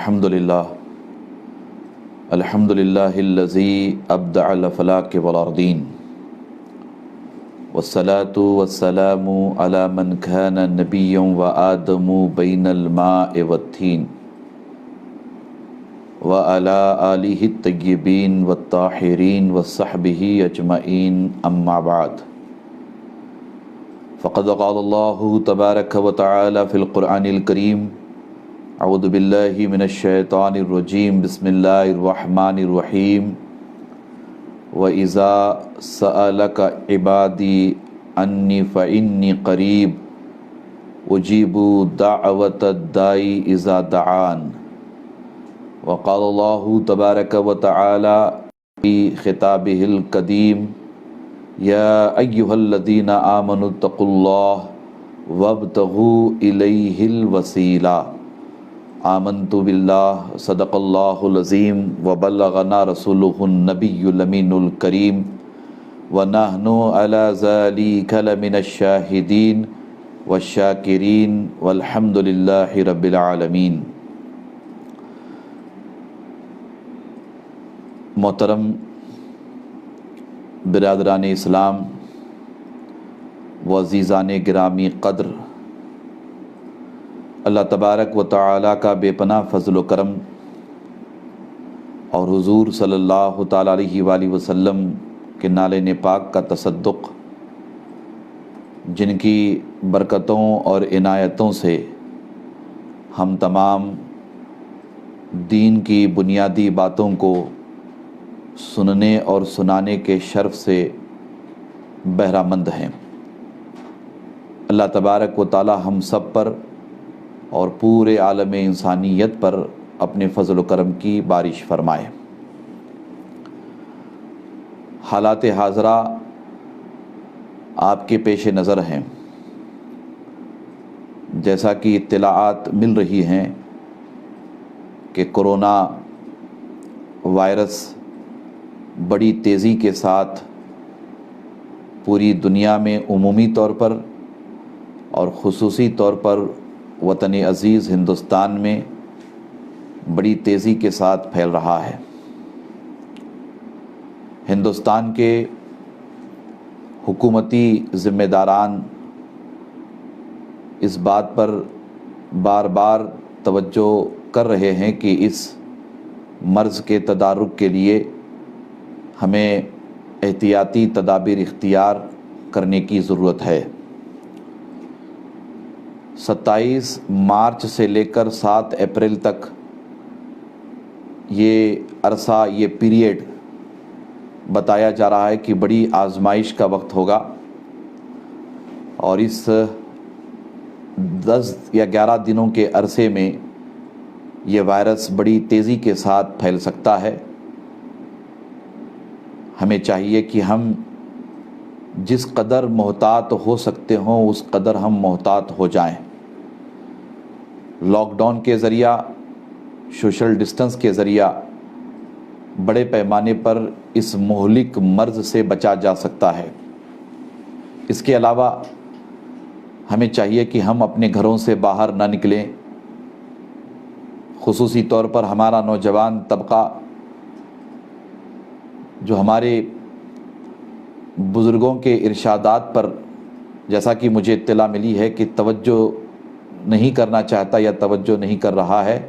الحمدللہ الذی ابدع الفلاک والارضین والصلاة والسلام علی من کان نبیا وآدم بین الماء والطین وعلی آلہ الطیبین والطاہرین وصحبہ اجمعین اما بعد فقد قال اللہ تبارک وتعالی فی القرآن الکریم اعوذ باللہ من الشیطان الرجیم بسم اللہ الرحمن الرحیم وَإِذَا سَأَلَكَ عِبَادِي عَنِّي فَإِنِّي قَرِيبٌ أُجِيبُ دَعْوَةَ الدَّاعِ إِذَا دَعَانِ وقال اللہ تبارک وتعالی فی خطابہ القدیم یا ایہا الذین آمنوا اتقوا اللہ وابتغوا الیہ الوسیلہ آمنت باللہ صدق اللہ العظیم وبلغنا رسولہ النبی الامین الکریم ونحن علی ذلک لمن الشاہدین والشاکرین والحمد للہ رب العالمین۔ محترم برادران اسلام و عزیزان گرامی قدر، اللہ تبارک و تعالیٰ کا بے پناہ فضل و کرم اور حضور صلی اللہ تعالیٰ علیہ وآلہ وسلم کے نالین پاک کا تصدق، جن کی برکتوں اور عنایتوں سے ہم تمام دین کی بنیادی باتوں کو سننے اور سنانے کے شرف سے بہرہ مند ہیں۔ اللہ تبارک و تعالیٰ ہم سب پر اور پورے عالم انسانیت پر اپنے فضل و کرم کی بارش فرمائے۔ حالات حاضرہ آپ کے پیش نظر ہیں، جیسا کہ اطلاعات مل رہی ہیں کہ کرونا وائرس بڑی تیزی کے ساتھ پوری دنیا میں عمومی طور پر اور خصوصی طور پر وطن عزیز ہندوستان میں بڑی تیزی کے ساتھ پھیل رہا ہے۔ ہندوستان کے حکومتی ذمہ داران اس بات پر بار بار توجہ کر رہے ہیں کہ اس مرض کے تدارک کے لیے ہمیں احتیاطی تدابیر اختیار کرنے کی ضرورت ہے۔ 27 مارچ سے لے کر 7 اپریل تک یہ عرصہ، یہ پیریڈ بتایا جا رہا ہے کہ بڑی آزمائش کا وقت ہوگا، اور اس 10 یا 11 دنوں کے عرصے میں یہ وائرس بڑی تیزی کے ساتھ پھیل سکتا ہے۔ ہمیں چاہیے کہ ہم جس قدر محتاط ہو سکتے ہوں اس قدر ہم محتاط ہو جائیں۔ لاک ڈاؤن کے ذریعہ، سوشل ڈسٹنس کے ذریعہ بڑے پیمانے پر اس مہلک مرض سے بچا جا سکتا ہے۔ اس کے علاوہ ہمیں چاہیے کہ ہم اپنے گھروں سے باہر نہ نکلیں، خصوصی طور پر ہمارا نوجوان طبقہ جو ہمارے بزرگوں کے ارشادات پر، جیسا کہ مجھے اطلاع ملی ہے کہ توجہ نہیں کرنا چاہتا یا توجہ نہیں کر رہا ہے،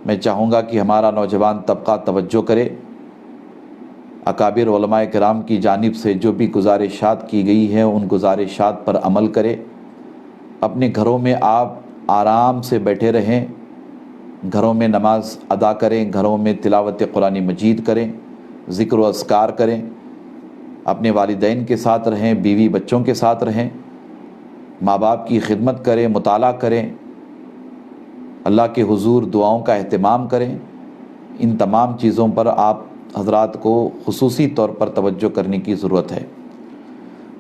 میں چاہوں گا کہ ہمارا نوجوان طبقہ توجہ کرے۔ اکابر علماء کرام کی جانب سے جو بھی گزارشات کی گئی ہیں ان گزارشات پر عمل کرے۔ اپنے گھروں میں آپ آرام سے بیٹھے رہیں، گھروں میں نماز ادا کریں، گھروں میں تلاوت قرآن مجید کریں، ذکر و اذکار کریں، اپنے والدین کے ساتھ رہیں، بیوی بچوں کے ساتھ رہیں، ماں باپ کی خدمت کریں، مطالعہ کریں، اللہ کے حضور دعاؤں کا اہتمام کریں۔ ان تمام چیزوں پر آپ حضرات کو خصوصی طور پر توجہ کرنے کی ضرورت ہے۔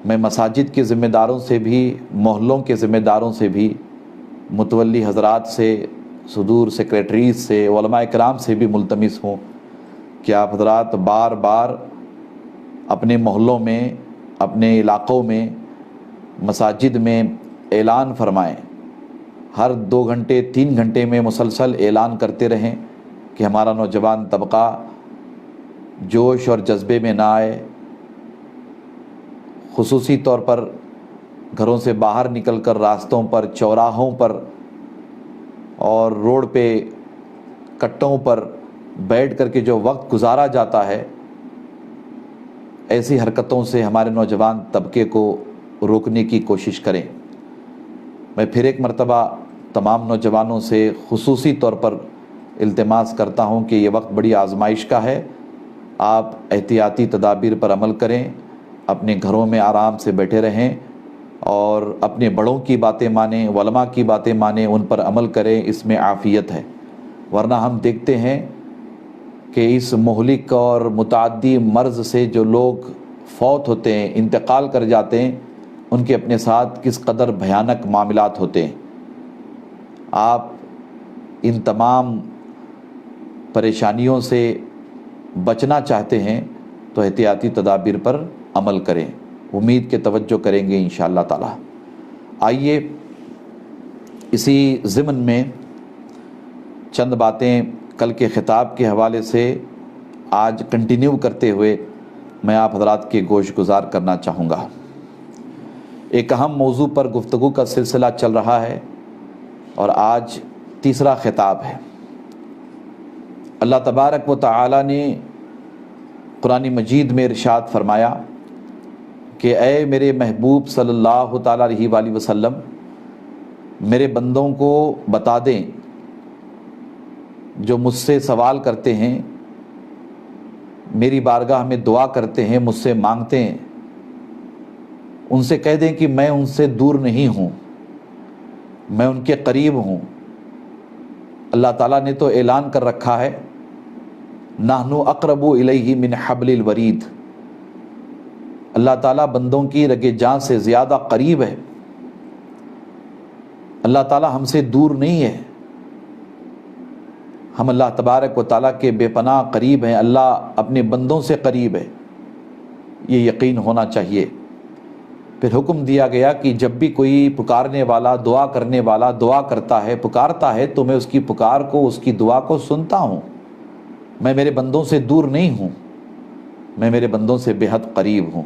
میں مساجد کے ذمہ داروں سے بھی، محلوں کے ذمہ داروں سے بھی، متولی حضرات سے، صدور سیکریٹریز سے، علماء کرام سے بھی ملتمس ہوں کہ آپ حضرات بار بار اپنے محلوں میں، اپنے علاقوں میں، مساجد میں اعلان فرمائیں، ہر 2 گھنٹے 3 گھنٹے میں مسلسل اعلان کرتے رہیں کہ ہمارا نوجوان طبقہ جوش اور جذبے میں نہ آئے، خصوصی طور پر گھروں سے باہر نکل کر راستوں پر، چوراہوں پر اور روڈ پہ کٹوں پر بیٹھ کر کے جو وقت گزارا جاتا ہے، ایسی حرکتوں سے ہمارے نوجوان طبقے کو روکنے کی کوشش کریں۔ میں پھر ایک مرتبہ تمام نوجوانوں سے خصوصی طور پر التماس کرتا ہوں کہ یہ وقت بڑی آزمائش کا ہے، آپ احتیاطی تدابیر پر عمل کریں، اپنے گھروں میں آرام سے بیٹھے رہیں اور اپنے بڑوں کی باتیں مانیں، علماء کی باتیں مانیں، ان پر عمل کریں، اس میں عافیت ہے۔ ورنہ ہم دیکھتے ہیں کہ اس مہلک اور متعدی مرض سے جو لوگ فوت ہوتے ہیں، انتقال کر جاتے ہیں، ان کے اپنے ساتھ کس قدر بھیانک معاملات ہوتے ہیں۔ آپ ان تمام پریشانیوں سے بچنا چاہتے ہیں تو احتیاطی تدابیر پر عمل کریں، امید کے توجہ کریں گے انشاءاللہ تعالی۔ آئیے اسی ضمن میں چند باتیں کل کے خطاب کے حوالے سے آج کنٹینیو کرتے ہوئے میں آپ حضرات کے گوش گزار کرنا چاہوں گا۔ ایک اہم موضوع پر گفتگو کا سلسلہ چل رہا ہے اور آج تیسرا خطاب ہے۔ اللہ تبارک و تعالی نے قرآن مجید میں ارشاد فرمایا کہ اے میرے محبوب صلی اللہ تعالیٰ علیہ وآلہ وسلم، میرے بندوں کو بتا دیں جو مجھ سے سوال کرتے ہیں، میری بارگاہ میں دعا کرتے ہیں، مجھ سے مانگتے ہیں، ان سے کہہ دیں کہ میں ان سے دور نہیں ہوں، میں ان کے قریب ہوں۔ اللہ تعالیٰ نے تو اعلان کر رکھا ہے، نحن اقرب الیہ من حبل الورید، اللہ تعالیٰ بندوں کی رگ جان سے زیادہ قریب ہے، اللہ تعالیٰ ہم سے دور نہیں ہے، ہم اللہ تبارک و تعالیٰ کے بے پناہ قریب ہیں، اللہ اپنے بندوں سے قریب ہے، یہ یقین ہونا چاہیے۔ پھر حکم دیا گیا کہ جب بھی کوئی پکارنے والا، دعا کرنے والا دعا کرتا ہے، پکارتا ہے، تو میں اس کی پکار کو، اس کی دعا کو سنتا ہوں، میں میرے بندوں سے دور نہیں ہوں، میں میرے بندوں سے بے حد قریب ہوں۔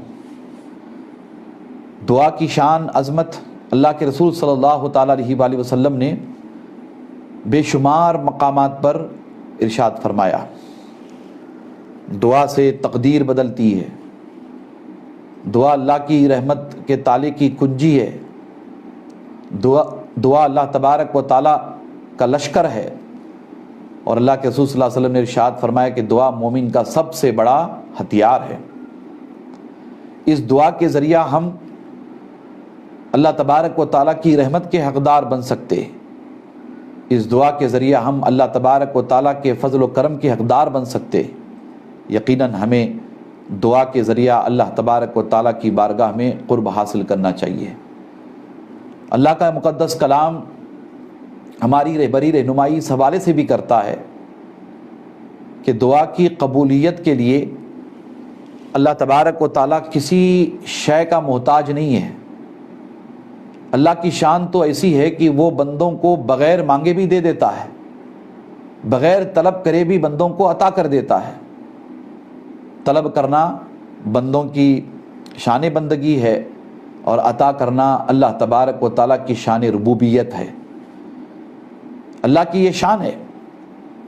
دعا کی شان، عظمت اللہ کے رسول صلی اللہ تعالیٰ علیہ وآلہ وسلم نے بے شمار مقامات پر ارشاد فرمایا۔ دعا سے تقدیر بدلتی ہے، دعا اللہ کی رحمت کے تالے کی کنجی ہے، دعا اللہ تبارک و تعالیٰ کا لشکر ہے، اور اللہ کے رسول صلی اللہ علیہ وسلم نے ارشاد فرمایا کہ دعا مومن کا سب سے بڑا ہتھیار ہے۔ اس دعا کے ذریعہ ہم اللہ تبارک و تعالیٰ کی رحمت کے حقدار بن سکتے، اس دعا کے ذریعہ ہم اللہ تبارک و تعالیٰ کے فضل و کرم کے حقدار بن سکتے۔ یقیناً ہمیں دعا کے ذریعہ اللہ تبارک و تعالیٰ کی بارگاہ میں قرب حاصل کرنا چاہیے۔ اللہ کا مقدس کلام ہماری رہبری رہنمائی اس حوالے سے بھی کرتا ہے کہ دعا کی قبولیت کے لیے اللہ تبارک و تعالیٰ کسی شے کا محتاج نہیں ہے۔ اللہ کی شان تو ایسی ہے کہ وہ بندوں کو بغیر مانگے بھی دے دیتا ہے، بغیر طلب کرے بھی بندوں کو عطا کر دیتا ہے۔ طلب کرنا بندوں کی شان بندگی ہے اور عطا کرنا اللہ تبارک و تعالیٰ کی شان ربوبیت ہے۔ اللہ کی یہ شان ہے،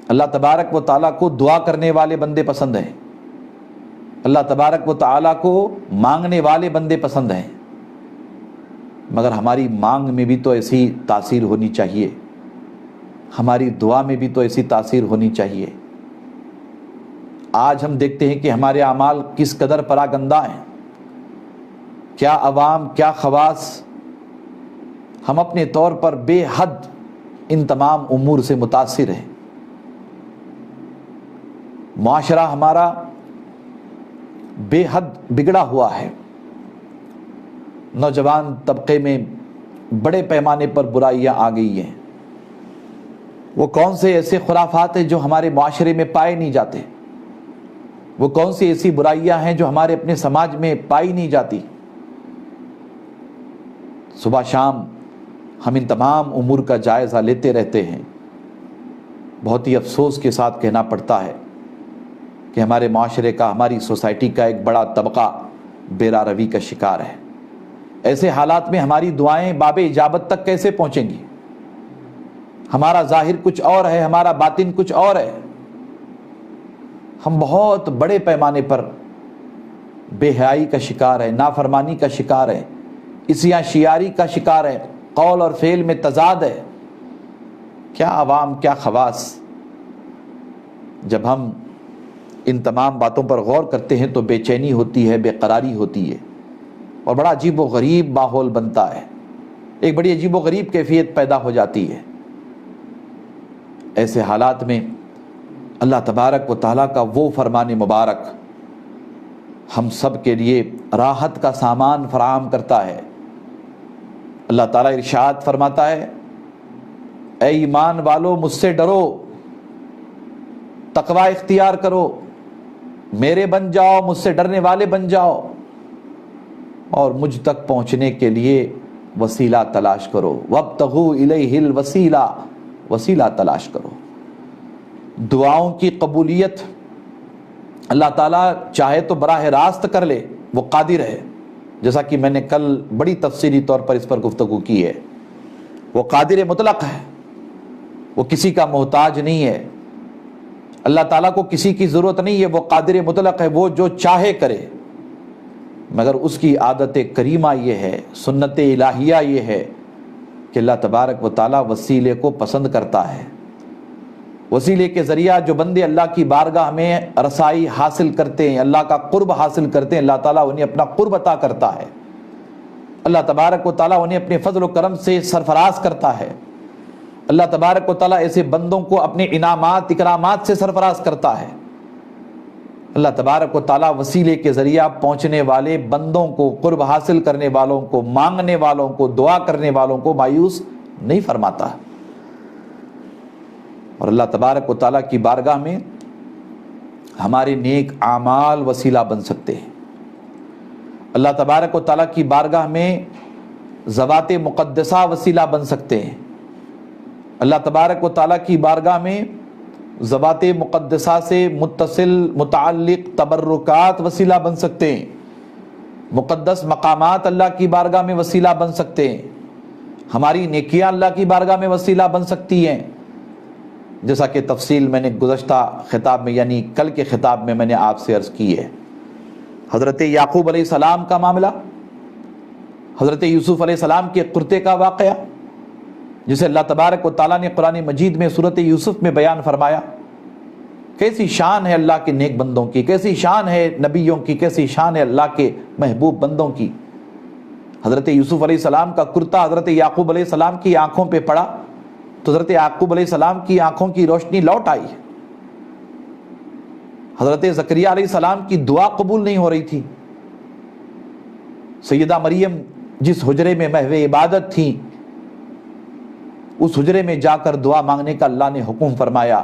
اللہ تبارک و تعالیٰ کو دعا کرنے والے بندے پسند ہیں، اللہ تبارک و تعالیٰ کو مانگنے والے بندے پسند ہیں، مگر ہماری مانگ میں بھی تو ایسی تاثیر ہونی چاہیے، ہماری دعا میں بھی تو ایسی تاثیر ہونی چاہیے۔ آج ہم دیکھتے ہیں کہ ہمارے اعمال کس قدر پراگندہ ہیں، کیا عوام، کیا خواص، ہم اپنے طور پر بے حد ان تمام امور سے متاثر ہیں۔ معاشرہ ہمارا بے حد بگڑا ہوا ہے، نوجوان طبقے میں بڑے پیمانے پر برائیاں آ گئی ہیں۔ وہ کون سے ایسے خرافات ہیں جو ہمارے معاشرے میں پائے نہیں جاتے؟ وہ کون سی ایسی برائیاں ہیں جو ہمارے اپنے سماج میں پائی نہیں جاتی؟ صبح شام ہم ان تمام امور کا جائزہ لیتے رہتے ہیں۔ بہت ہی افسوس کے ساتھ کہنا پڑتا ہے کہ ہمارے معاشرے کا، ہماری سوسائٹی کا ایک بڑا طبقہ بیرا روی کا شکار ہے۔ ایسے حالات میں ہماری دعائیں باب اجابت تک کیسے پہنچیں گی؟ ہمارا ظاہر کچھ اور ہے، ہمارا باطن کچھ اور ہے۔ ہم بہت بڑے پیمانے پر بے حیائی کا شکار ہے، نافرمانی کا شکار ہے، عصیاں شیاری کا شکار ہے، قول اور فعل میں تضاد ہے۔ کیا عوام، کیا خواص۔ جب ہم ان تمام باتوں پر غور کرتے ہیں تو بے چینی ہوتی ہے، بے قراری ہوتی ہے، اور بڑا عجیب و غریب ماحول بنتا ہے، ایک بڑی عجیب و غریب کیفیت پیدا ہو جاتی ہے۔ ایسے حالات میں اللہ تبارک و تعالیٰ کا وہ فرمان مبارک ہم سب کے لیے راحت کا سامان فراہم کرتا ہے۔ اللہ تعالیٰ ارشاد فرماتا ہے، اے ایمان والو مجھ سے ڈرو، تقوی اختیار کرو، میرے بن جاؤ، مجھ سے ڈرنے والے بن جاؤ، اور مجھ تک پہنچنے کے لیے وسیلہ تلاش کرو۔ وابتغوا الیہ الوسیلہ، وسیلہ تلاش کرو۔ دعاؤں کی قبولیت اللہ تعالیٰ چاہے تو براہ راست کر لے، وہ قادر ہے، جیسا کہ میں نے کل بڑی تفصیلی طور پر اس پر گفتگو کی ہے۔ وہ قادر مطلق ہے، وہ کسی کا محتاج نہیں ہے۔ اللہ تعالیٰ کو کسی کی ضرورت نہیں ہے، وہ قادر مطلق ہے، وہ جو چاہے کرے۔ مگر اس کی عادت کریمہ یہ ہے، سنت الہیہ یہ ہے کہ اللہ تبارک و تعالیٰ وسیلے کو پسند کرتا ہے۔ وسیلے کے ذریعہ جو بندے اللہ کی بارگاہ میں رسائی حاصل کرتے ہیں، اللہ کا قرب حاصل کرتے ہیں، اللہ تعالیٰ انہیں اپنا قرب عطا کرتا ہے۔ اللہ تبارک و تعالیٰ انہیں اپنے فضل و کرم سے سرفراز کرتا ہے۔ اللہ تبارک و تعالیٰ ایسے بندوں کو اپنے انعامات اکرامات سے سرفراز کرتا ہے۔ اللہ تبارک و تعالیٰ وسیلے کے ذریعہ پہنچنے والے بندوں کو، قرب حاصل کرنے والوں کو، مانگنے والوں کو، دعا کرنے والوں کو مایوس نہیں فرماتا۔ اور اللہ تبارک و تعالیٰ کی بارگاہ میں ہمارے نیک اعمال وسیلہ بن سکتے ہیں۔ اللہ تبارک و تعالیٰ کی بارگاہ میں ذوات مقدسہ وسیلہ بن سکتے ہیں۔ اللہ تبارک و تعالیٰ کی بارگاہ میں ذوات مقدسہ سے متصل متعلق تبرکات وسیلہ بن سکتے ہیں۔ مقدس مقامات اللہ کی بارگاہ میں وسیلہ بن سکتے ہیں۔ ہماری نیکیاں اللہ کی بارگاہ میں وسیلہ بن سکتی ہیں، جیسا کہ تفصیل میں نے گزشتہ خطاب میں، یعنی کل کے خطاب میں نے آپ سے عرض کی ہے۔ حضرت یعقوب علیہ السلام کا معاملہ، حضرت یوسف علیہ السلام کے قرتے کا واقعہ، جسے اللہ تبارک و تعالیٰ نے قرآن مجید میں سورۃ یوسف میں بیان فرمایا۔ کیسی شان ہے اللہ کے نیک بندوں کی، کیسی شان ہے نبیوں کی، کیسی شان ہے اللہ کے محبوب بندوں کی۔ حضرت یوسف علیہ السلام کا کرتا حضرت یعقوب علیہ السلام کی آنکھوں پہ پڑا تو حضرت یعقوب علیہ السلام کی آنکھوں کی روشنی لوٹ آئی۔ حضرت زکریا علیہ السلام کی دعا قبول نہیں ہو رہی تھی۔ سیدہ مریم جس حجرے میں محو عبادت تھی، اس حجرے میں جا کر دعا مانگنے کا اللہ نے حکم فرمایا۔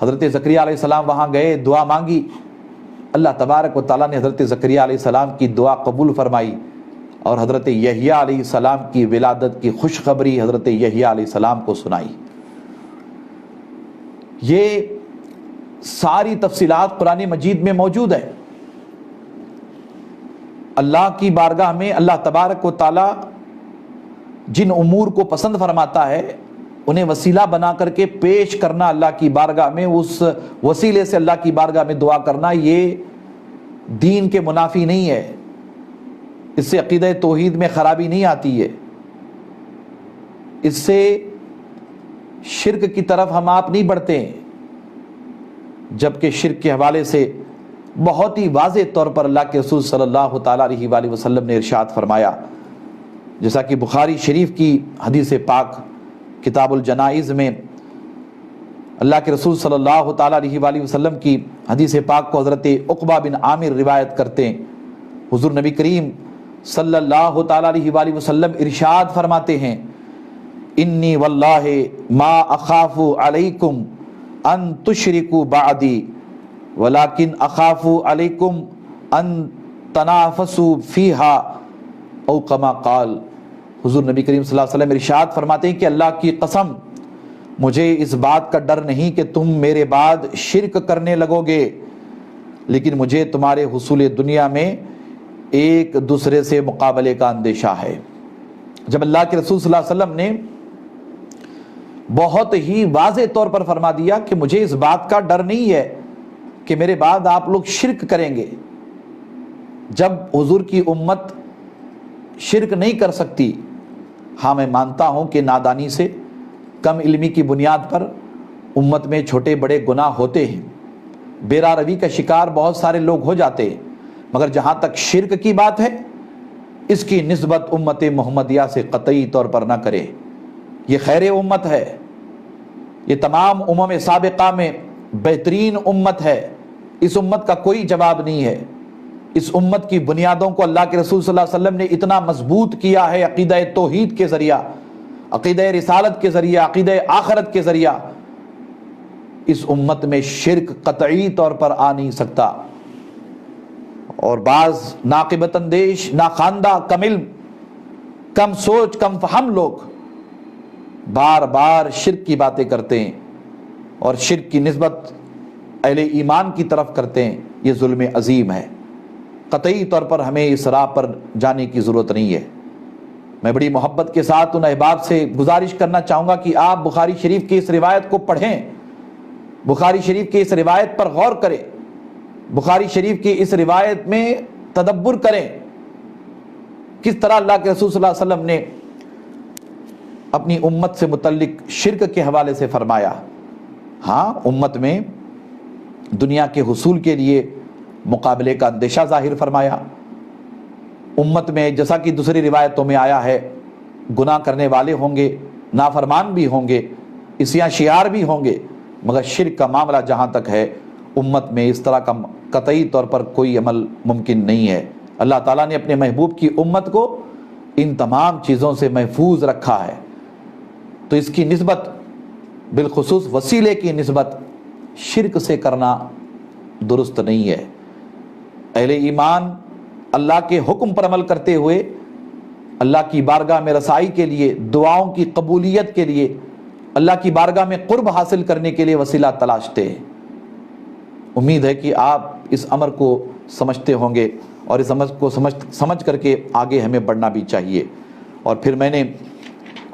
حضرت زکریا علیہ السلام وہاں گئے، دعا مانگی، اللہ تبارک و تعالیٰ نے حضرت زکریا علیہ السلام کی دعا قبول فرمائی، اور حضرت یحییٰ علیہ السلام کی ولادت کی خوشخبری حضرت یحییٰ علیہ السلام کو سنائی۔ یہ ساری تفصیلات قرآن مجید میں موجود ہے۔ اللہ کی بارگاہ میں اللہ تبارک و تعالیٰ جن امور کو پسند فرماتا ہے انہیں وسیلہ بنا کر کے پیش کرنا اللہ کی بارگاہ میں، اس وسیلے سے اللہ کی بارگاہ میں دعا کرنا، یہ دین کے منافی نہیں ہے۔ اس سے عقیدہ توحید میں خرابی نہیں آتی ہے، اس سے شرک کی طرف ہم آپ نہیں بڑھتے ہیں، جبکہ شرک کے حوالے سے بہت ہی واضح طور پر اللہ کے رسول صلی اللہ تعالیٰ علیہ وآلہ وسلم نے ارشاد فرمایا، جیسا کہ بخاری شریف کی حدیث پاک کتاب الجنائز میں اللہ کے رسول صلی اللہ تعالیٰ علیہ وآلہ وسلم کی حدیث پاک کو حضرت عقبہ بن عامر روایت کرتے ہیں۔ حضور نبی کریم صلی اللہ تعالیٰ علیہ وآلہ وسلم ارشاد فرماتے ہیں، انی واللہ ما اخاف علیکم ان تشرکوا بعدی ولکن اخاف علیکم ان تنافسوا فیہا او کما قال حضور نبی کریم صلی اللہ علیہ وسلم ارشاد فرماتے ہیں کہ اللہ کی قسم مجھے اس بات کا ڈر نہیں کہ تم میرے بعد شرک کرنے لگو گے، لیکن مجھے تمہارے حصول دنیا میں ایک دوسرے سے مقابلے کا اندیشہ ہے۔ جب اللہ کے رسول صلی اللہ علیہ وسلم نے بہت ہی واضح طور پر فرما دیا کہ مجھے اس بات کا ڈر نہیں ہے کہ میرے بعد آپ لوگ شرک کریں گے، جب حضور کی امت شرک نہیں کر سکتی، ہاں میں مانتا ہوں کہ نادانی سے، کم علمی کی بنیاد پر امت میں چھوٹے بڑے گناہ ہوتے ہیں، بیرا روی کا شکار بہت سارے لوگ ہو جاتے ہیں، مگر جہاں تک شرک کی بات ہے اس کی نسبت امت محمدیہ سے قطعی طور پر نہ کرے۔ یہ خیر امت ہے، یہ تمام امم سابقہ میں بہترین امت ہے، اس امت کا کوئی جواب نہیں ہے۔ اس امت کی بنیادوں کو اللہ کے رسول صلی اللہ علیہ وسلم نے اتنا مضبوط کیا ہے عقیدہ توحید کے ذریعہ، عقیدہ رسالت کے ذریعہ، عقیدہ آخرت کے ذریعہ، اس امت میں شرک قطعی طور پر آ نہیں سکتا۔ اور بعض ناقبت اندیش، ناخواندہ، کم علم، کم سوچ، کم فہم لوگ بار بار شرک کی باتیں کرتے ہیں اور شرک کی نسبت اہل ایمان کی طرف کرتے ہیں، یہ ظلم عظیم ہے۔ قطعی طور پر ہمیں اس راہ پر جانے کی ضرورت نہیں ہے۔ میں بڑی محبت کے ساتھ ان احباب سے گزارش کرنا چاہوں گا کہ آپ بخاری شریف کی اس روایت کو پڑھیں، بخاری شریف کی اس روایت پر غور کریں، بخاری شریف کی اس روایت میں تدبر کریں، کس طرح اللہ کے رسول صلی اللہ علیہ وسلم نے اپنی امت سے متعلق شرک کے حوالے سے فرمایا۔ ہاں، امت میں دنیا کے حصول کے لیے مقابلے کا اندیشہ ظاہر فرمایا۔ امت میں جیسا کہ دوسری روایتوں میں آیا ہے، گناہ کرنے والے ہوں گے، نافرمان بھی ہوں گے، عصیاں شیار بھی ہوں گے، مگر شرک کا معاملہ جہاں تک ہے امت میں اس طرح کا قطعی طور پر کوئی عمل ممکن نہیں ہے۔ اللہ تعالیٰ نے اپنے محبوب کی امت کو ان تمام چیزوں سے محفوظ رکھا ہے، تو اس کی نسبت، بالخصوص وسیلے کی نسبت شرک سے کرنا درست نہیں ہے۔ اہل ایمان اللہ کے حکم پر عمل کرتے ہوئے اللہ کی بارگاہ میں رسائی کے لیے، دعاؤں کی قبولیت کے لیے، اللہ کی بارگاہ میں قرب حاصل کرنے کے لیے وسیلہ تلاشتے ہیں۔ امید ہے کہ آپ اس امر کو سمجھتے ہوں گے اور اس امر کو سمجھ کر کے آگے ہمیں بڑھنا بھی چاہیے۔ اور پھر میں نے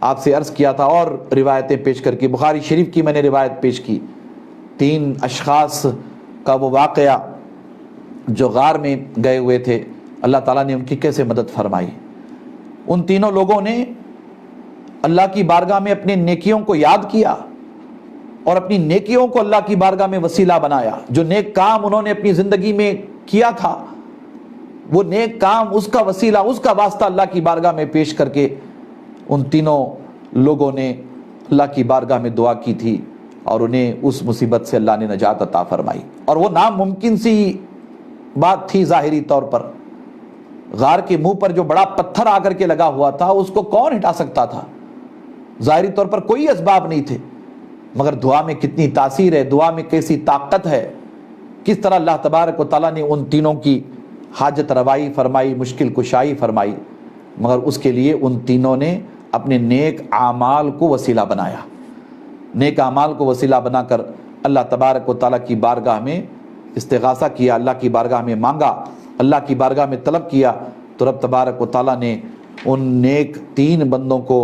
آپ سے عرض کیا تھا اور روایتیں پیش کر کے، بخاری شریف کی میں نے روایت پیش کی، 3 اشخاص کا وہ واقعہ جو غار میں گئے ہوئے تھے، اللہ تعالیٰ نے ان کی کیسے مدد فرمائی۔ ان تینوں لوگوں نے اللہ کی بارگاہ میں اپنی نیکیوں کو یاد کیا اور اپنی نیکیوں کو اللہ کی بارگاہ میں وسیلہ بنایا۔ جو نیک کام انہوں نے اپنی زندگی میں کیا تھا، وہ نیک کام، اس کا وسیلہ، اس کا واسطہ اللہ کی بارگاہ میں پیش کر کے ان تینوں لوگوں نے اللہ کی بارگاہ میں دعا کی تھی اور انہیں اس مصیبت سے اللہ نے نجات عطا فرمائی۔ اور وہ ناممکن سی بات تھی ظاہری طور پر، غار کے منہ پر جو بڑا پتھر آ کر کے لگا ہوا تھا اس کو کون ہٹا سکتا تھا؟ ظاہری طور پر کوئی اسباب نہیں تھے، مگر دعا میں کتنی تاثیر ہے، دعا میں کیسی طاقت ہے، کس طرح اللہ تبارک و تعالیٰ نے ان تینوں کی حاجت روائی فرمائی، مشکل کشائی فرمائی، مگر اس کے لیے ان تینوں نے اپنے نیک اعمال کو وسیلہ بنایا، نیک اعمال کو وسیلہ بنا کر اللہ تبارک و تعالیٰ کی بارگاہ میں استغاثہ کیا، اللہ کی بارگاہ میں مانگا، اللہ کی بارگاہ میں طلب کیا، تو رب تبارک و تعالیٰ نے ان نیک 3 بندوں کو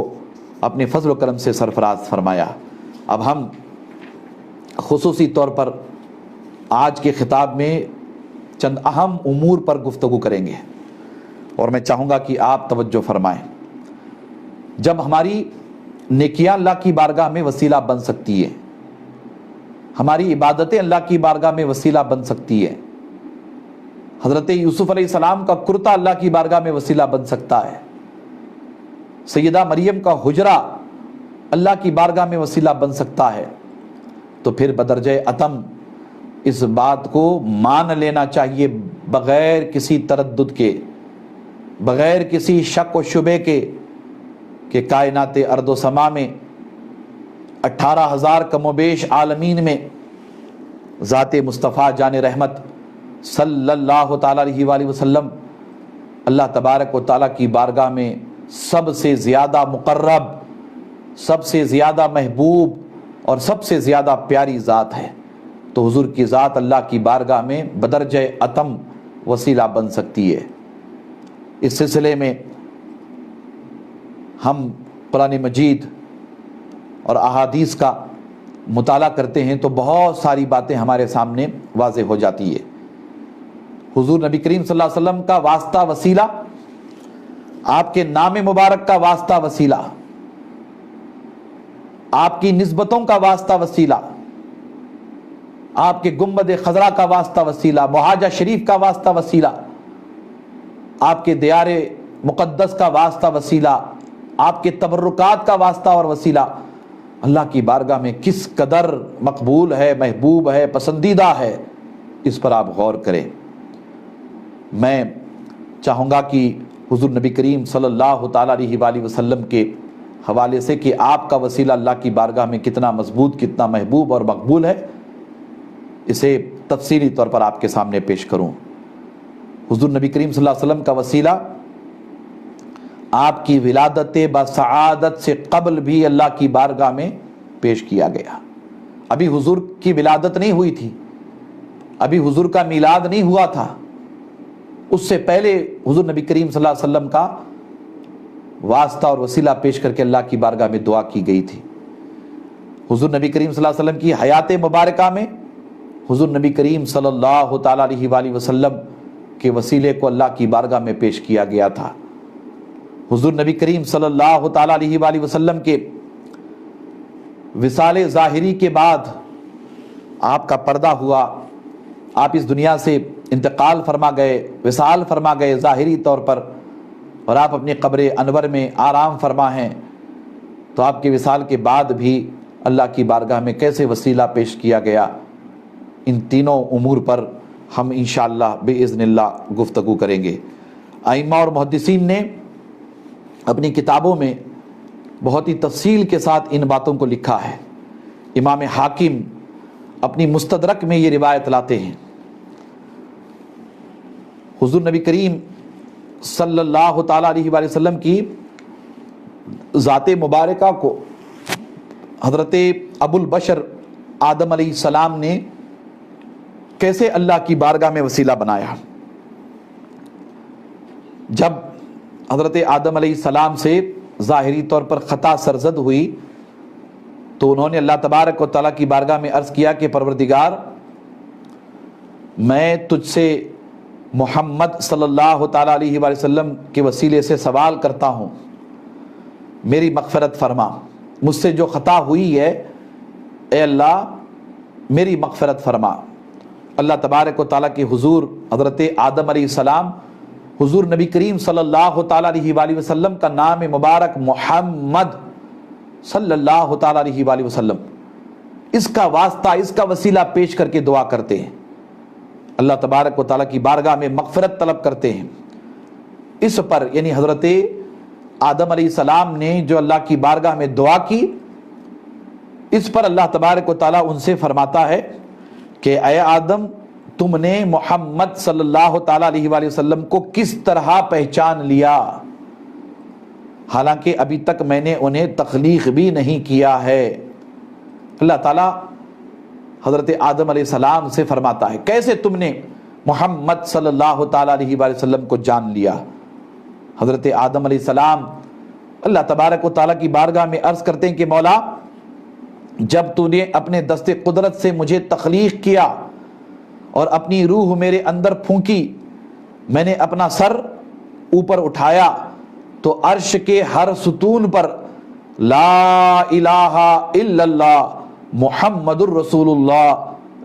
اپنے فضل و کرم سے سرفراز فرمایا۔ اب ہم خصوصی طور پر آج کے خطاب میں چند اہم امور پر گفتگو کریں گے اور میں چاہوں گا کہ آپ توجہ فرمائیں۔ جب ہماری نیکیاں اللہ کی بارگاہ میں وسیلہ بن سکتی ہے، ہماری عبادتیں اللہ کی بارگاہ میں وسیلہ بن سکتی ہے، حضرت یوسف علیہ السلام کا کرتا اللہ کی بارگاہ میں وسیلہ بن سکتا ہے، سیدہ مریم کا حجرہ اللہ کی بارگاہ میں وسیلہ بن سکتا ہے، تو پھر بدرجہ اتم اس بات کو مان لینا چاہیے بغیر کسی تردد کے، بغیر کسی شک و شبے کے، کہ کائنات ارض و سما میں 18,000 کم و بیش عالمین میں ذات مصطفیٰ جان رحمت صلی اللہ تعالیٰ علیہ وآلہ وسلم اللہ تبارک و تعالیٰ کی بارگاہ میں سب سے زیادہ مقرب، سب سے زیادہ محبوب اور سب سے زیادہ پیاری ذات ہے، تو حضور کی ذات اللہ کی بارگاہ میں بدرجہ اتم وسیلہ بن سکتی ہے۔ اس سلسلے میں ہم قرآن مجید اور احادیث کا مطالعہ کرتے ہیں تو بہت ساری باتیں ہمارے سامنے واضح ہو جاتی ہے۔ حضور نبی کریم صلی اللہ علیہ وسلم کا واسطہ وسیلہ، آپ کے نام مبارک کا واسطہ وسیلہ، آپ کی نسبتوں کا واسطہ وسیلہ، آپ کے گنبد خضرا کا واسطہ وسیلہ، معاہدہ شریف کا واسطہ وسیلہ، آپ کے دیار مقدس کا واسطہ وسیلہ، آپ کے تبرکات کا واسطہ اور وسیلہ اللہ کی بارگاہ میں کس قدر مقبول ہے، محبوب ہے، پسندیدہ ہے، اس پر آپ غور کریں۔ میں چاہوں گا کہ حضور نبی کریم صلی اللہ تعالیٰ علیہ وآلہ وسلم کے حوالے سے کہ آپ کا وسیلہ اللہ کی بارگاہ میں کتنا مضبوط، کتنا محبوب اور مقبول ہے، اسے تفصیلی طور پر آپ کے سامنے پیش کروں۔ حضور نبی کریم صلی اللہ علیہ وسلم کا وسیلہ آپ کی ولادت بسعادت سے قبل بھی اللہ کی بارگاہ میں پیش کیا گیا۔ ابھی حضور کی ولادت نہیں ہوئی تھی، ابھی حضور کا میلاد نہیں ہوا تھا، اس سے پہلے حضور نبی کریم صلی اللہ علیہ وسلم کا واسطہ اور وسیلہ پیش کر کے اللہ کی بارگاہ میں دعا کی گئی تھی۔ حضور نبی کریم صلی اللہ علیہ وسلم کی حیات مبارکہ میں حضور نبی کریم صلی اللہ تعالیٰ علیہ وآلہ وسلم کے وسیلے کو اللہ کی بارگاہ میں پیش کیا گیا تھا۔ حضور نبی کریم صلی اللہ تعالیٰ علیہ وآلہ وسلم کے وصال ظاہری کے بعد آپ کا پردہ ہوا، آپ اس دنیا سے انتقال فرما گئے، وصال فرما گئے ظاہری طور پر، اور آپ اپنی قبر انور میں آرام فرما ہیں، تو آپ کے وصال کے بعد بھی اللہ کی بارگاہ میں کیسے وسیلہ پیش کیا گیا، ان تینوں امور پر ہم انشاءاللہ باذن اللہ گفتگو کریں گے۔ ائمہ اور محدثین نے اپنی کتابوں میں بہت ہی تفصیل کے ساتھ ان باتوں کو لکھا ہے۔ امام حاکم اپنی مستدرک میں یہ روایت لاتے ہیں، حضور نبی کریم صلی اللہ تعالیٰ علیہ وآلہ وسلم کی ذات مبارکہ کو حضرت ابو البشر آدم علیہ السلام نے کیسے اللہ کی بارگاہ میں وسیلہ بنایا۔ جب حضرت آدم علیہ السلام سے ظاہری طور پر خطا سرزد ہوئی تو انہوں نے اللہ تبارک و تعالیٰ کی بارگاہ میں عرض کیا کہ پروردگار، میں تجھ سے محمد صلی اللہ تعالیٰ علیہ وآلہ وسلم کے وسیلے سے سوال کرتا ہوں، میری مغفرت فرما، مجھ سے جو خطا ہوئی ہے اے اللہ میری مغفرت فرما۔ اللہ تبارک و تعالیٰ کے حضور حضرت آدم علیہ السلام حضور نبی کریم صلی اللہ تعالیٰ علیہ وآلہ وسلم کا نام مبارک محمد صلی اللہ تعالیٰ علیہ وآلہ وسلم، اس کا واسطہ، اس کا وسیلہ پیش کر کے دعا کرتے ہیں، اللہ تبارک و تعالیٰ کی بارگاہ میں مغفرت طلب کرتے ہیں۔ اس پر یعنی حضرت آدم علیہ السلام نے جو اللہ کی بارگاہ میں دعا کی، اس پر اللہ تبارک و تعالیٰ ان سے فرماتا ہے کہ اے آدم، تم نے محمد صلی اللہ تعالیٰ علیہ وآلہ وسلم کو کس طرح پہچان لیا، حالانکہ ابھی تک میں نے انہیں تخلیق بھی نہیں کیا ہے۔ اللہ تعالیٰ حضرت آدم علیہ السلام سے فرماتا ہے کیسے تم نے محمد صلی اللہ تعالیٰ علیہ وآلہ وسلم کو جان لیا۔ حضرت آدم علیہ السلام اللہ تبارک و تعالیٰ کی بارگاہ میں عرض کرتے ہیں کہ مولا، جب تو نے اپنے دست قدرت سے مجھے تخلیق کیا اور اپنی روح میرے اندر پھونکی، میں نے اپنا سر اوپر اٹھایا تو عرش کے ہر ستون پر لا الہ الا اللہ محمد الرسول اللہ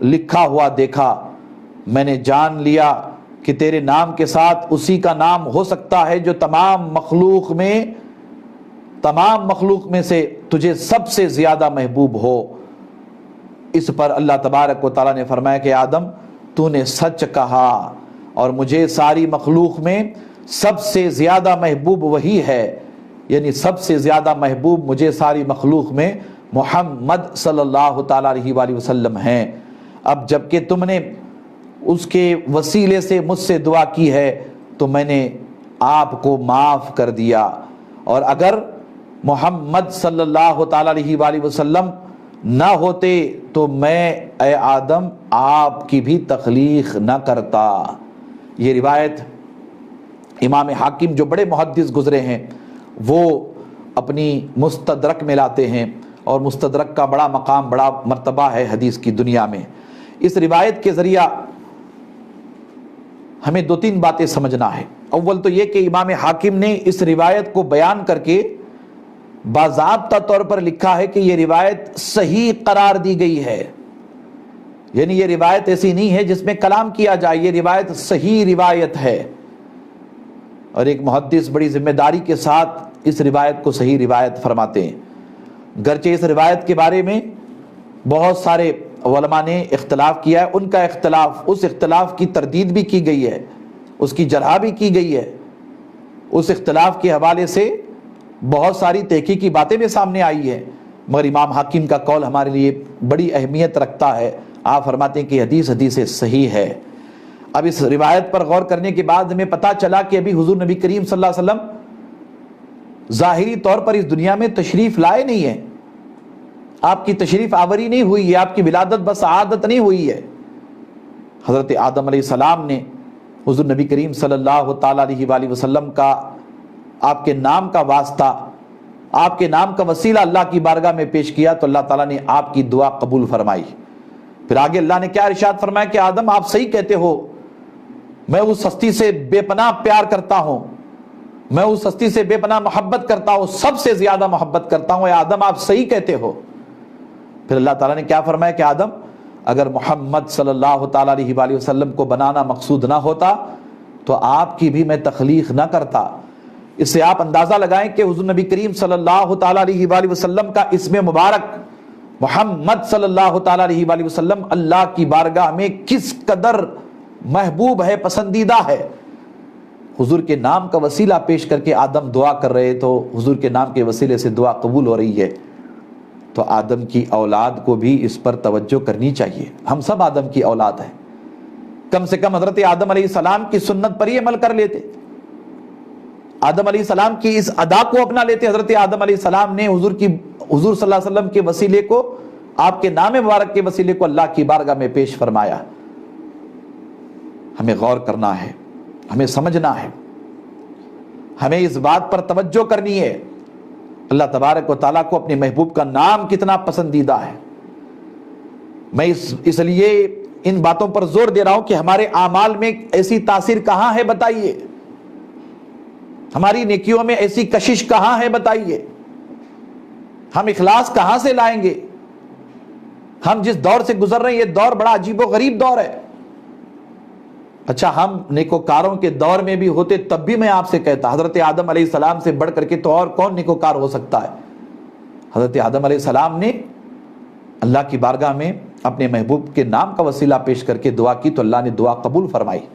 لکھا ہوا دیکھا۔ میں نے جان لیا کہ تیرے نام کے ساتھ اسی کا نام ہو سکتا ہے جو تمام مخلوق میں سے تجھے سب سے زیادہ محبوب ہو۔ اس پر اللہ تبارک و تعالیٰ نے فرمایا کہ آدم، تو نے سچ کہا اور مجھے ساری مخلوق میں سب سے زیادہ محبوب وہی ہے، یعنی سب سے زیادہ محبوب مجھے ساری مخلوق میں محمد صلی اللہ تعالیٰ علیہ وآلہ وسلم ہیں۔ اب جبکہ تم نے اس کے وسیلے سے مجھ سے دعا کی ہے تو میں نے آپ کو معاف کر دیا اور اگر محمد صلی اللہ تعالیٰ علیہ وآلہ وسلم نہ ہوتے تو میں اے آدم آپ کی بھی تخلیق نہ کرتا۔ یہ روایت امام حاکم جو بڑے محدث گزرے ہیں وہ اپنی مستدرک میں لاتے ہیں، اور مستدرک کا بڑا مقام، بڑا مرتبہ ہے حدیث کی دنیا میں۔ اس روایت کے ذریعہ ہمیں دو تین باتیں سمجھنا ہے۔ اول تو یہ کہ امام حاکم نے اس روایت کو بیان کر کے باضابطہ طور پر لکھا ہے کہ یہ روایت صحیح قرار دی گئی ہے، یعنی یہ روایت ایسی نہیں ہے جس میں کلام کیا جائے، یہ روایت صحیح روایت ہے۔ اور ایک محدث بڑی ذمہ داری کے ساتھ اس روایت کو صحیح روایت فرماتے ہیں، گرچہ اس روایت کے بارے میں بہت سارے علماء نے اختلاف کیا ہے، ان کا اختلاف، اس اختلاف کی تردید بھی کی گئی ہے، اس کی جرح بھی کی گئی ہے، اس اختلاف کے حوالے سے بہت ساری تحقیقی باتیں بھی سامنے آئی ہیں، مگر امام حاکم کا قول ہمارے لیے بڑی اہمیت رکھتا ہے۔ آپ فرماتے ہیں کہ حدیث صحیح ہے۔ اب اس روایت پر غور کرنے کے بعد ہمیں پتہ چلا کہ ابھی حضور نبی کریم صلی اللہ علیہ وسلم ظاہری طور پر اس دنیا میں تشریف لائے نہیں ہیں، آپ کی تشریف آوری نہیں ہوئی ہے، آپ کی ولادت بس عادت نہیں ہوئی ہے۔ حضرت آدم علیہ السلام نے حضور نبی کریم صلی اللہ تعالیٰ علیہ وآلہ وسلم کا، آپ کے نام کا واسطہ، آپ کے نام کا وسیلہ اللہ کی بارگاہ میں پیش کیا تو اللہ تعالیٰ نے آپ کی دعا قبول فرمائی۔ پھر آگے اللہ نے کیا ارشاد فرمایا کہ آدم آپ صحیح کہتے ہو، میں اس ہستی سے بے پناہ پیار کرتا ہوں، میں اس ہستی سے بے پناہ محبت کرتا ہوں، سب سے زیادہ محبت کرتا ہوں، اے آدم آپ صحیح کہتے ہو۔ پھر اللہ تعالیٰ نے کیا فرمایا کہ آدم اگر محمد صلی اللہ تعالیٰ علیہ وآلہ وسلم کو بنانا مقصود نہ ہوتا تو آپ کی بھی میں تخلیق نہ کرتا۔ اس سے آپ اندازہ لگائیں کہ حضور نبی کریم صلی اللہ تعالیٰ علیہ وآلہ وسلم کا اسم مبارک محمد صلی اللہ تعالیٰ علیہ وآلہ وسلم اللہ کی بارگاہ میں کس قدر محبوب ہے، پسندیدہ ہے۔ حضور کے نام کا وسیلہ پیش کر کے آدم دعا کر رہے تو حضور کے نام کے وسیلے سے دعا قبول ہو رہی ہے، تو آدم کی اولاد کو بھی اس پر توجہ کرنی چاہیے۔ ہم سب آدم کی اولاد ہیں، کم سے کم حضرت آدم علیہ السلام کی سنت پر ہی عمل کر لیتے، آدم علیہ السلام کی اس ادا کو اپنا لیتے۔ حضرت آدم علیہ السلام نے حضور صلی اللہ علیہ وسلم کے وسیلے کو، آپ کے نام مبارک کے وسیلے کو اللہ کی بارگاہ میں پیش فرمایا۔ ہمیں غور کرنا ہے، ہمیں سمجھنا ہے، ہمیں اس بات پر توجہ کرنی ہے اللہ تبارک و تعالیٰ کو اپنے محبوب کا نام کتنا پسندیدہ ہے۔ میں اس لیے ان باتوں پر زور دے رہا ہوں کہ ہمارے اعمال میں ایسی تاثیر کہاں ہے بتائیے، ہماری نیکیوں میں ایسی کشش کہاں ہے بتائیے، ہم اخلاص کہاں سے لائیں گے؟ ہم جس دور سے گزر رہے ہیں یہ دور بڑا عجیب و غریب دور ہے۔ اچھا ہم نیکوکاروں کے دور میں بھی ہوتے تب بھی میں آپ سے کہتا حضرت آدم علیہ السلام سے بڑھ کر کے تو اور کون نیکوکار ہو سکتا ہے؟ حضرت آدم علیہ السلام نے اللہ کی بارگاہ میں اپنے محبوب کے نام کا وسیلہ پیش کر کے دعا کی تو اللہ نے دعا قبول فرمائی۔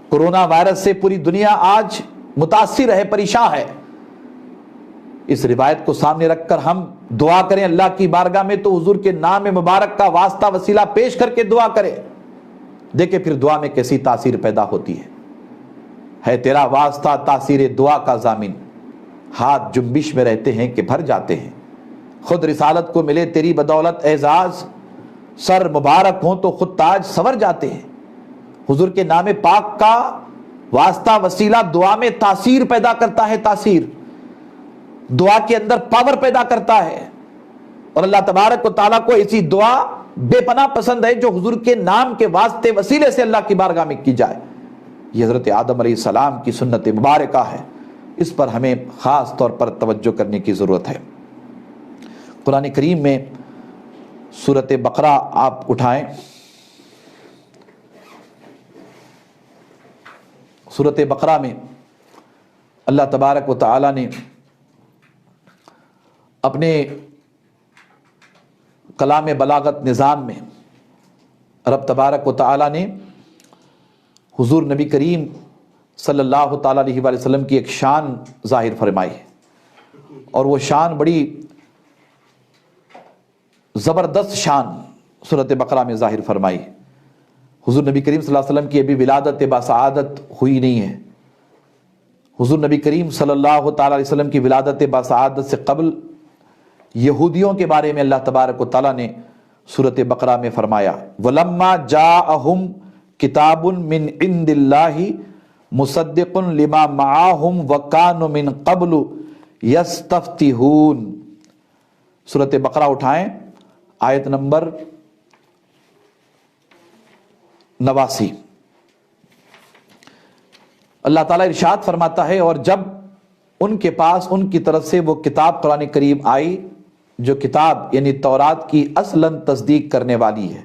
کورونا وائرس سے پوری دنیا آج متاثر ہے، پریشان ہے۔ اس روایت کو سامنے رکھ کر ہم دعا کریں اللہ کی بارگاہ میں تو حضور کے نام مبارک کا واسطہ وسیلہ پیش کر کے دعا کریں، دیکھیں پھر دعا میں کیسی تاثیر پیدا ہوتی ہے تیرا واسطہ تاثیر دعا کا ضامن، ہاتھ جنبش میں رہتے ہیں کہ بھر جاتے ہیں، خود رسالت کو ملے تیری بدولت اعزاز، سر مبارک ہوں تو خود تاج سنور جاتے ہیں۔ حضور کے نام پاک کا واسطہ وسیلہ دعا میں تاثیر پیدا کرتا ہے، تاثیر دعا کے اندر پاور پیدا کرتا ہے، اور اللہ تبارک و تعالیٰ کو ایسی دعا بے پناہ پسند ہے جو حضور کے نام کے واسطے وسیلے سے اللہ کی بارگاہ میں کی جائے۔ یہ حضرت آدم علیہ السلام کی سنت مبارکہ ہے، اس پر ہمیں خاص طور پر توجہ کرنے کی ضرورت ہے۔ قرآن کریم میں سورۃ بقرہ آپ اٹھائیں، سورۃ بقرہ میں اللہ تبارک و تعالیٰ نے اپنے کلام بلاغت نظام میں رب تبارک و تعالیٰ نے حضور نبی کریم صلی اللہ تعالیٰ علیہ وآلہ وسلم کی ایک شان ظاہر فرمائی ہے، اور وہ شان بڑی زبردست شان سورۃ بقرہ میں ظاہر فرمائی۔ حضور نبی کریم صلی اللہ علیہ وسلم کی ابھی ولادت باسعادت ہوئی نہیں ہے، حضور نبی کریم صلی اللہ تعالیٰ علیہ وسلم کی ولادت باسعادت سے قبل یہودیوں کے بارے میں اللہ تبارک و تعالیٰ نے سورۃ بقرہ میں فرمایا وَلَمَّا جَاءَهُمْ كِتَابٌ مِّنْ عِنْدِ اللَّهِ مُصَدِّقٌ لِمَا مَعَاهُمْ وَكَانُوا مِنْ قَبْلُ يَسْتَفْتِحُونَ۔ سورۃ بقرہ اٹھائیں، آیت نمبر 89۔ اللہ تعالیٰ ارشاد فرماتا ہے اور جب ان کے پاس ان کی طرف سے وہ کتاب قرآن کریم آئی جو کتاب یعنی تورات کی اصلاً تصدیق کرنے والی ہے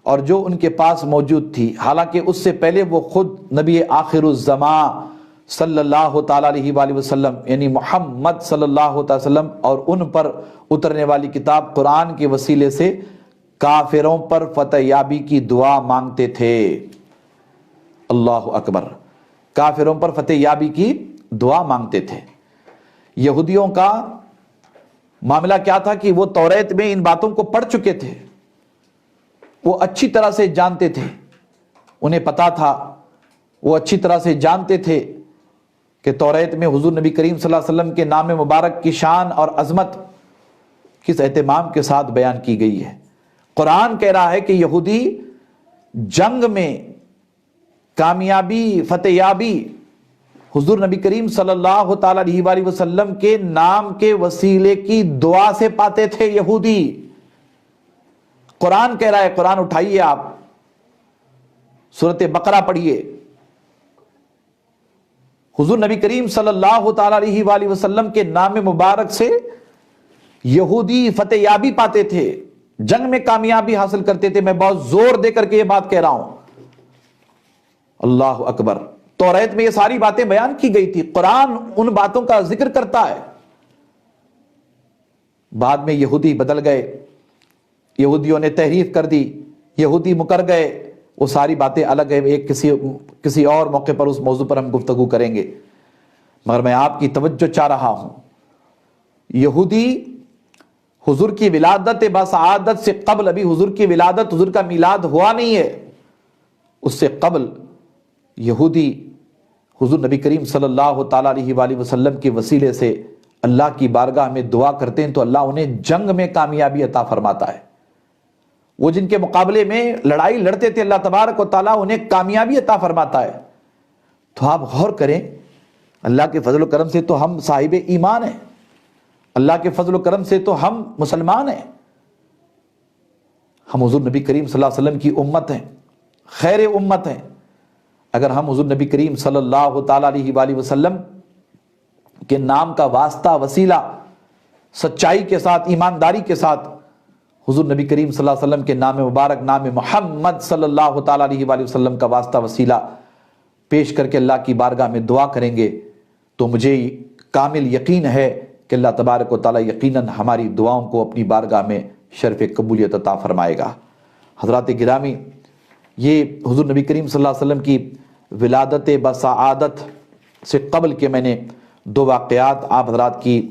اور جو ان کے پاس موجود تھی، حالانکہ اس سے پہلے وہ خود نبی آخر الزمان صلی اللہ تعالیٰ علیہ وآلہ وسلم یعنی محمد صلی اللہ تعالیٰ وسلم اور ان پر اترنے والی کتاب قرآن کے وسیلے سے کافروں پر فتح یابی کی دعا مانگتے تھے۔ اللہ اکبر، کافروں پر فتح یابی کی دعا مانگتے تھے۔ یہودیوں کا معاملہ کیا تھا کہ وہ توریت میں ان باتوں کو پڑھ چکے تھے، وہ اچھی طرح سے جانتے تھے، انہیں پتا تھا، وہ اچھی طرح سے جانتے تھے کہ توریت میں حضور نبی کریم صلی اللہ علیہ وسلم کے نام مبارک کی شان اور عظمت کس اہتمام کے ساتھ بیان کی گئی ہے۔ قرآن کہہ رہا ہے کہ یہودی جنگ میں کامیابی، فتح یابی حضور نبی کریم صلی اللہ تعالیٰ علیہ وآلہ وسلم کے نام کے وسیلے کی دعا سے پاتے تھے۔ یہودی قرآن کہہ رہا ہے، قرآن اٹھائیے آپ، سورۃ بقرہ پڑھیے، حضور نبی کریم صلی اللہ تعالیٰ علیہ وآلہ وسلم کے نام مبارک سے یہودی فتح یابی پاتے تھے، جنگ میں کامیابی حاصل کرتے تھے۔ میں بہت زور دے کر کے یہ بات کہہ رہا ہوں، اللہ اکبر۔ توریت میں یہ ساری باتیں بیان کی گئی تھی، قرآن ان باتوں کا ذکر کرتا ہے۔ بعد میں یہودی بدل گئے، یہودیوں نے تحریف کر دی، یہودی مکر گئے، وہ ساری باتیں الگ ہے، ایک کسی اور موقع پر اس موضوع پر ہم گفتگو کریں گے، مگر میں آپ کی توجہ چاہ رہا ہوں۔ یہودی حضور کی ولادت باسعادت سے قبل، ابھی حضور کی ولادت، حضور کا میلاد ہوا نہیں ہے، اس سے قبل یہودی حضور نبی کریم صلی اللہ تعالیٰ علیہ وآلہ وسلم کے وسیلے سے اللہ کی بارگاہ میں دعا کرتے ہیں تو اللہ انہیں جنگ میں کامیابی عطا فرماتا ہے۔ وہ جن کے مقابلے میں لڑائی لڑتے تھے، اللہ تبارک و تعالیٰ انہیں کامیابی عطا فرماتا ہے۔ تو آپ غور کریں، اللہ کے فضل و کرم سے تو ہم صاحب ایمان ہیں، اللہ کے فضل و کرم سے تو ہم مسلمان ہیں، ہم حضور نبی کریم صلی اللہ علیہ وسلم کی امت ہیں، خیر امت ہیں۔ اگر ہم حضور نبی کریم صلی اللہ تعالیٰ علیہ وآلہ وسلم کے نام کا واسطہ وسیلہ سچائی کے ساتھ، ایمانداری کے ساتھ حضور نبی کریم صلی اللہ علیہ وسلم کے نام مبارک، نام محمد صلی اللہ تعالیٰ علیہ وآلہ وسلم کا واسطہ وسیلہ پیش کر کے اللہ کی بارگاہ میں دعا کریں گے تو مجھے کامل یقین ہے کہ اللہ تبارک و تعالیٰ یقیناً ہماری دعاؤں کو اپنی بارگاہ میں شرف قبولیت عطا فرمائے گا۔ حضرات گرامی، یہ حضور نبی کریم صلی اللہ علیہ وسلم کی ولادت بسعادت سے قبل کے میں نے دو واقعات آپ حضرات کی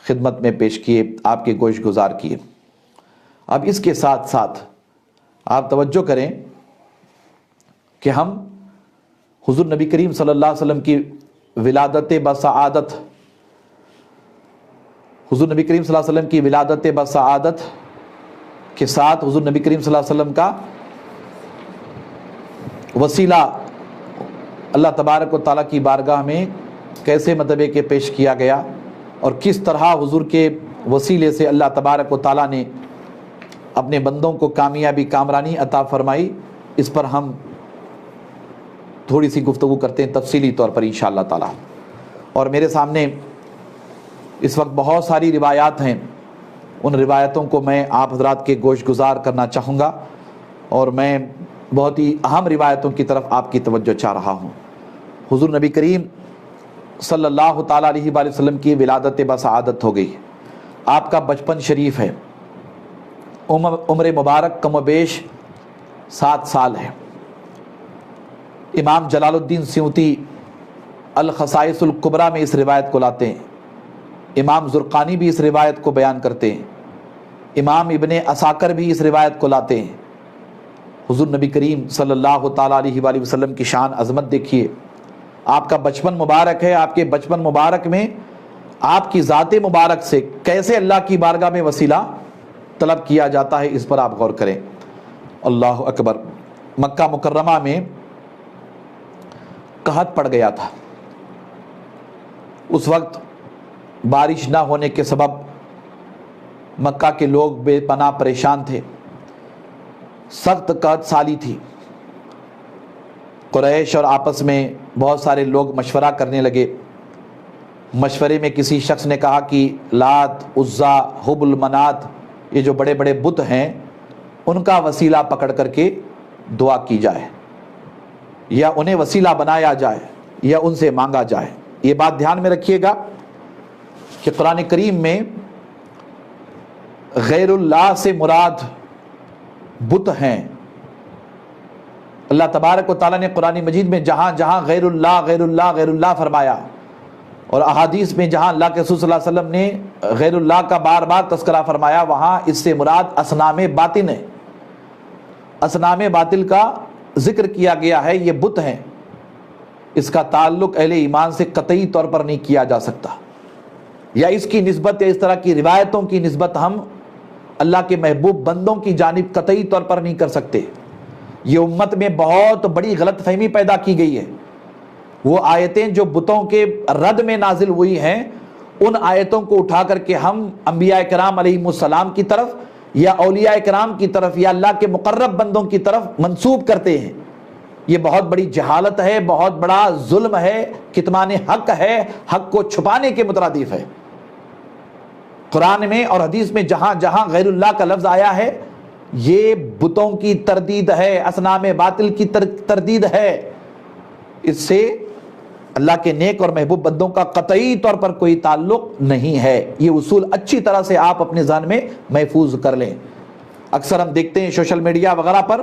خدمت میں پیش کیے، آپ کے گوش گزار کیے۔ اب اس کے ساتھ ساتھ آپ توجہ کریں کہ ہم حضور نبی کریم صلی اللہ علیہ وسلم کی ولادت بسعادت، حضور نبی کریم صلی اللہ علیہ وسلم کی ولادت بسعادت کے ساتھ حضور نبی کریم صلی اللہ علیہ وسلم کا وسیلہ اللہ تبارک و تعالیٰ کی بارگاہ میں کیسے کہ پیش کیا گیا اور کس طرح حضور کے وسیلے سے اللہ تبارک و تعالیٰ نے اپنے بندوں کو کامیابی، کامرانی عطا فرمائی، اس پر ہم تھوڑی سی گفتگو کرتے ہیں تفصیلی طور پر انشاءاللہ تعالیٰ۔ اور میرے سامنے اس وقت بہت ساری روایات ہیں، ان روایتوں کو میں آپ حضرات کے گوش گزار کرنا چاہوں گا اور میں بہت ہی اہم روایتوں کی طرف آپ کی توجہ چاہ رہا ہوں۔ حضور نبی کریم صلی اللہ تعالیٰ علیہ وآلہ وسلم کی ولادت بسعادت ہو گئی، آپ کا بچپن شریف ہے، عمر مبارک کم و بیش 7 سال ہے۔ امام جلال الدین سیوطی الخصائص الکبریٰ میں اس روایت کو لاتے ہیں، امام زرقانی بھی اس روایت کو بیان کرتے ہیں، امام ابن عساکر بھی اس روایت کو لاتے ہیں۔ حضور نبی کریم صلی اللہ تعالیٰ علیہ وآلہ وسلم کی شان عظمت دیکھیے، آپ کا بچپن مبارک ہے، آپ کے بچپن مبارک میں آپ کی ذات مبارک سے کیسے اللہ کی بارگاہ میں وسیلہ طلب کیا جاتا ہے، اس پر آپ غور کریں۔ اللہ اکبر۔ مکہ مکرمہ میں قحط پڑ گیا تھا، اس وقت بارش نہ ہونے کے سبب مکہ کے لوگ بے پناہ پریشان تھے، سخت قحط سالی تھی۔ قریش اور آپس میں بہت سارے لوگ مشورہ کرنے لگے۔ مشورے میں کسی شخص نے کہا کہ لات، عزا، حبل، منات، یہ جو بڑے بڑے بت ہیں ان کا وسیلہ پکڑ کر کے دعا کی جائے، یا انہیں وسیلہ بنایا جائے، یا ان سے مانگا جائے۔ یہ بات دھیان میں رکھیے گا کہ قرآن کریم میں غیر اللہ سے مراد بت ہیں۔ اللہ تبارک و تعالیٰ نے قرآن مجید میں جہاں جہاں غیر اللہ غیر اللہ غیر اللہ فرمایا، اور احادیث میں جہاں اللہ کے رسول صلی اللہ علیہ وسلم نے غیر اللہ کا بار بار تذکرہ فرمایا، وہاں اس سے مراد اصنام باطن ہے۔ اصنام باطل کا ذکر کیا گیا ہے، یہ بت ہیں۔ اس کا تعلق اہل ایمان سے قطعی طور پر نہیں کیا جا سکتا، یا اس کی نسبت یا اس طرح کی روایتوں کی نسبت ہم اللہ کے محبوب بندوں کی جانب قطعی طور پر نہیں کر سکتے۔ یہ امت میں بہت بڑی غلط فہمی پیدا کی گئی ہے۔ وہ آیتیں جو بتوں کے رد میں نازل ہوئی ہیں، ان آیتوں کو اٹھا کر کے ہم انبیاء کرام علیہم السلام کی طرف یا اولیاء کرام کی طرف یا اللہ کے مقرب بندوں کی طرف منسوب کرتے ہیں۔ یہ بہت بڑی جہالت ہے، بہت بڑا ظلم ہے، کتمان حق ہے، حق کو چھپانے کے مترادف ہے۔ قرآن میں اور حدیث میں جہاں جہاں غیر اللہ کا لفظ آیا ہے، یہ بتوں کی تردید ہے، اصنام باطل کی تردید ہے۔ اس سے اللہ کے نیک اور محبوب بندوں کا قطعی طور پر کوئی تعلق نہیں ہے۔ یہ اصول اچھی طرح سے آپ اپنے ذہن میں محفوظ کر لیں۔ اکثر ہم دیکھتے ہیں سوشل میڈیا وغیرہ پر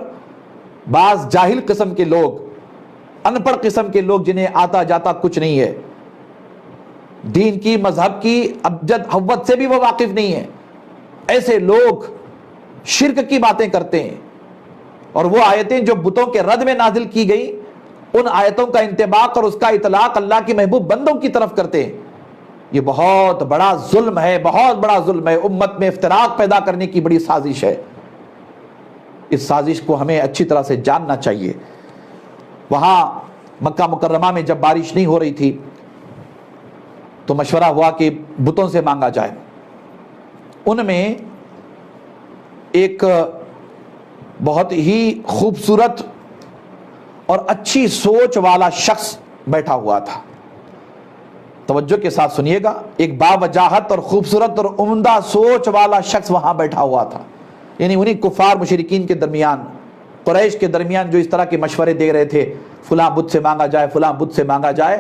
بعض جاہل قسم کے لوگ، ان پڑھ قسم کے لوگ جنہیں آتا جاتا کچھ نہیں ہے، دین کی، مذہب کی ابجد حوت سے بھی وہ واقف نہیں ہے، ایسے لوگ شرک کی باتیں کرتے ہیں، اور وہ آیتیں جو بتوں کے رد میں نازل کی گئی، ان آیتوں کا انطباق اور اس کا اطلاق اللہ کے محبوب بندوں کی طرف کرتے ہیں۔ یہ بہت بڑا ظلم ہے، بہت بڑا ظلم ہے، امت میں افتراق پیدا کرنے کی بڑی سازش ہے۔ اس سازش کو ہمیں اچھی طرح سے جاننا چاہیے۔ وہاں مکہ مکرمہ میں جب بارش نہیں ہو رہی تھی تو مشورہ ہوا کہ بتوں سے مانگا جائے۔ ان میں ایک بہت ہی خوبصورت اور اچھی سوچ والا شخص بیٹھا ہوا تھا۔ توجہ کے ساتھ سنیے گا، ایک باوجاہت اور خوبصورت اور عمدہ سوچ والا شخص وہاں بیٹھا ہوا تھا۔ یعنی انہیں کفار مشرکین کے درمیان، قریش کے درمیان جو اس طرح کے مشورے دے رہے تھے، فلاں بت سے مانگا جائے، فلاں بت سے مانگا جائے،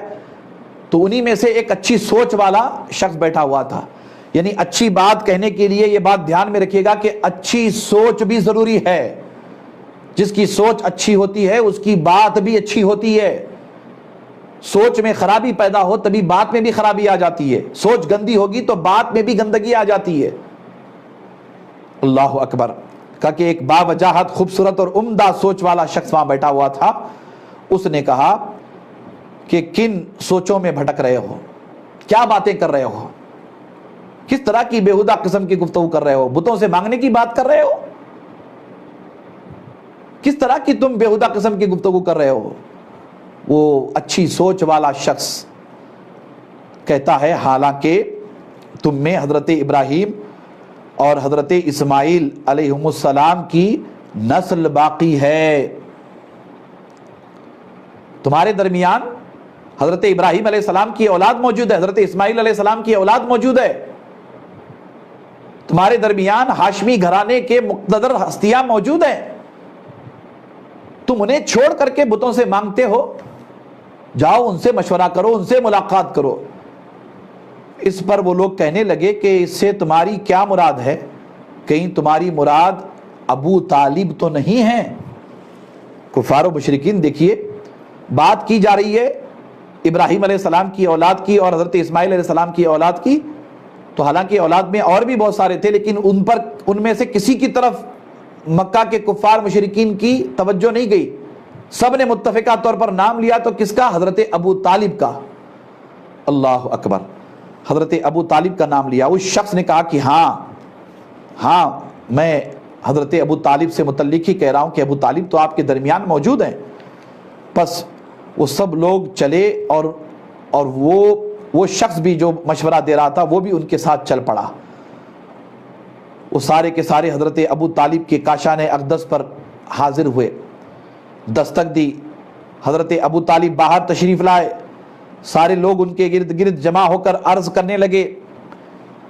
تو انہی میں سے ایک اچھی سوچ والا شخص بیٹھا ہوا تھا۔ یعنی اچھی بات کہنے کے لیے یہ بات دھیان میں رکھیے گا کہ اچھی سوچ بھی ضروری ہے۔ جس کی سوچ اچھی ہوتی ہے اس کی بات بھی اچھی ہوتی ہے۔ سوچ میں خرابی پیدا ہو تبھی بات میں بھی خرابی آ جاتی ہے، سوچ گندی ہوگی تو بات میں بھی گندگی آ جاتی ہے۔ اللہ اکبر۔ کہا کہ ایک باوجاہت، خوبصورت اور عمدہ سوچ والا شخص وہاں بیٹھا ہوا تھا۔ اس نے کہا کہ کن سوچوں میں بھٹک رہے ہو، کیا باتیں کر رہے ہو، کس طرح کی بےہودہ قسم کی گفتگو کر رہے ہو، بتوں سے مانگنے کی بات کر رہے ہو، کس طرح کی تم بےہودہ قسم کی گفتگو کر رہے ہو۔ وہ اچھی سوچ والا شخص کہتا ہے حالانکہ تم میں حضرت ابراہیم اور حضرت اسماعیل علیہم السلام کی نسل باقی ہے، تمہارے درمیان حضرت ابراہیم علیہ السلام کی اولاد موجود ہے، حضرت اسماعیل علیہ السلام کی اولاد موجود ہے، تمہارے درمیان ہاشمی گھرانے کے مقتدر ہستیاں موجود ہیں، تم انہیں چھوڑ کر کے بتوں سے مانگتے ہو، جاؤ ان سے مشورہ کرو، ان سے ملاقات کرو۔ اس پر وہ لوگ کہنے لگے کہ اس سے تمہاری کیا مراد ہے، کہیں تمہاری مراد ابو طالب تو نہیں ہیں؟ کفار و مشرکین دیکھیے، بات کی جا رہی ہے ابراہیم علیہ السلام کی اولاد کی اور حضرت اسماعیل علیہ السلام کی اولاد کی، تو حالانکہ اولاد میں اور بھی بہت سارے تھے، لیکن ان میں سے کسی کی طرف مکہ کے کفار مشرکین کی توجہ نہیں گئی۔ سب نے متفقہ طور پر نام لیا تو کس کا؟ حضرت ابو طالب کا۔ اللہ اکبر، حضرت ابو طالب کا نام لیا۔ اس شخص نے کہا کہ ہاں میں حضرت ابو طالب سے متعلق ہی کہہ رہا ہوں کہ ابو طالب تو آپ کے درمیان موجود ہیں۔ پس وہ سب لوگ چلے اور وہ شخص بھی جو مشورہ دے رہا تھا وہ بھی ان کے ساتھ چل پڑا۔ وہ سارے کے سارے حضرت ابو طالب کے کاشان اقدس پر حاضر ہوئے، دستک دی۔ حضرت ابو طالب باہر تشریف لائے، سارے لوگ ان کے گرد گرد جمع ہو کر عرض کرنے لگے